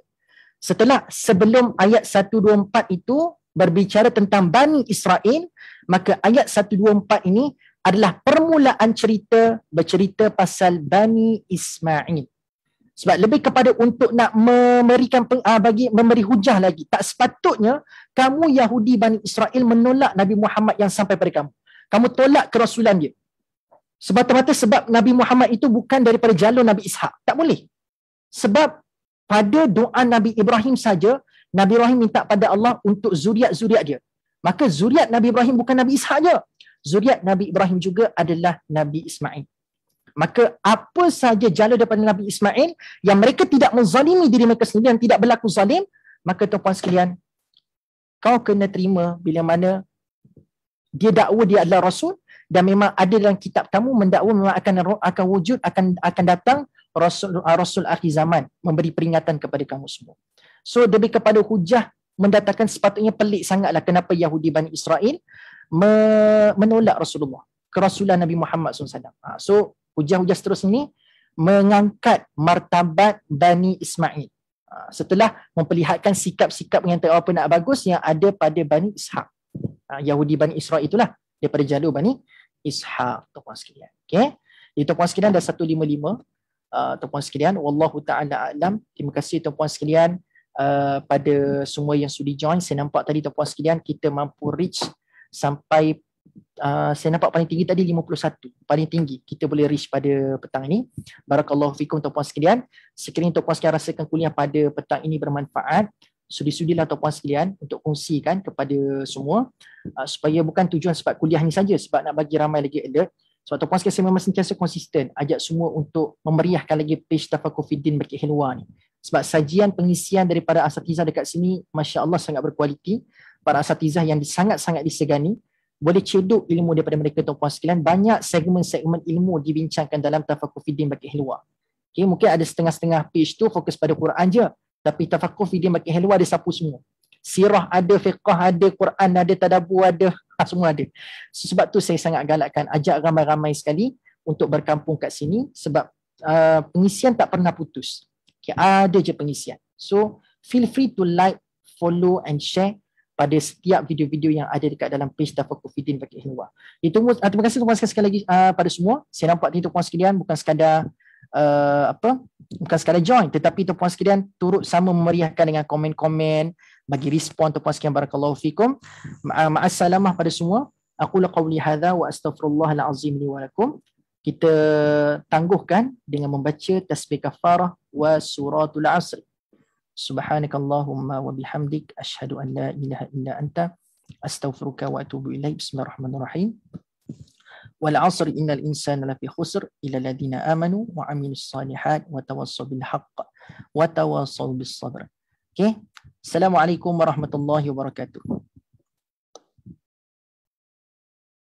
Sebelum ayat 124 itu berbicara tentang Bani Israel, maka ayat 124 ini adalah permulaan cerita bercerita pasal Bani Ismail. Sebab lebih kepada untuk nak memberikan memberi hujah lagi. Tak sepatutnya kamu Yahudi Bani Israel menolak Nabi Muhammad yang sampai pada kamu. Kamu tolak kerasulan dia. Semata-mata sebab Nabi Muhammad itu bukan daripada jalur Nabi Ishak. Tak boleh. Sebab pada doa Nabi Ibrahim saja, Nabi Ibrahim minta pada Allah untuk zuriat-zuriat dia. Maka zuriat Nabi Ibrahim bukan Nabi Ishak je. Zuriat Nabi Ibrahim juga adalah Nabi Ismail. Maka apa saja jalur daripada Nabi Ismail yang mereka tidak menzalimi diri mereka sendiri dan tidak berlaku zalim, maka tuan-puan sekalian, kau kena terima bila mana dia dakwa dia adalah Rasul dan memang ada dalam kitab kamu mendakwa memang akan wujud, akan datang Rasul akhir zaman memberi peringatan kepada kamu semua. So lebih kepada hujah mendatangkan sepatutnya pelik sangatlah kenapa Yahudi Bani Israel menolak Rasulullah, kerasulan Nabi Muhammad SAW. So hujah-hujah seterusnya ini mengangkat martabat Bani Ismail setelah memperlihatkan sikap-sikap yang tak apa nak bagus yang ada pada Bani Ishak. Yahudi Bani Israel itulah daripada jalur Bani Ishak, tuan-puan sekalian. Okay? Jadi tuan-puan sekalian dah 155. Tuan-puan sekalian, wallahu ta'ala a'lam. Terima kasih tuan-puan sekalian pada semua yang sudi join. Saya nampak tadi tuan-puan sekalian kita mampu reach sampai saya nampak paling tinggi tadi 51. Paling tinggi kita boleh reach pada petang ini. Barakallahu fikum tuan-puan sekalian. Sekiranya tuan-puan sekalian rasakan kuliah pada petang ini bermanfaat, sudi-sudilah tuan-puan sekalian untuk kongsikan kepada semua supaya bukan tujuan sebab kuliah ni saja, sebab nak bagi ramai lagi alert. Sebab tuan-puan sekalian saya memang sentiasa konsisten ajak semua untuk memeriahkan lagi page Tafaqquh Fiddin Bukit Hilwa ni. Sebab sajian pengisian daripada asatizah dekat sini Masya Allah sangat berkualiti. Para asatizah yang sangat-sangat disegani, boleh cedok ilmu daripada mereka tuan-puan sekalian. Banyak segmen-segmen ilmu dibincangkan dalam Tafaqquh Fiddin Bukit Hilwa. Okay, mungkin ada setengah-setengah page tu fokus pada Quran je, tapi Tafaqquh Fiddin Bukit Hilwa dia sapu semua. Sirah ada, fiqh ada, Quran ada, tadabbur ada, semua ada. Sebab tu saya sangat galakkan ajak ramai-ramai sekali untuk berkampung kat sini sebab pengisian tak pernah putus. Okay, ada je pengisian. So feel free to like, follow and share pada setiap video-video yang ada dekat dalam page Tafaqquh Fiddin Bukit Hilwa. Terima kasih tuan-puan sekali lagi pada semua. Saya nampak ni tuan-puan sekalian bukan sekadar bukan sekadar join, tetapi tuan-puan sekalian turut sama memeriahkan dengan komen-komen, bagi respon tuan-puan sekalian. Barakallahu fikum. Ma'assalamah pada semua. Aqulu qawli hadza wa astaghfirullahal azim li wa lakum. Kita tangguhkan dengan membaca tasbih kafarah wa suratul asr. Subhanakallahumma wa bihamdik asyhadu an la ilaha illa anta astaghfiruka wa atubu ilaik. Bismillahirrahmanirrahim. Wal 'asri innal insana lafi khusr illa alladziina aamanu wa 'amilus shalihat wa tawassaw bil haqq wa tawassaw bis sabr. Okay. Assalamualaikum warahmatullahi wabarakatuh.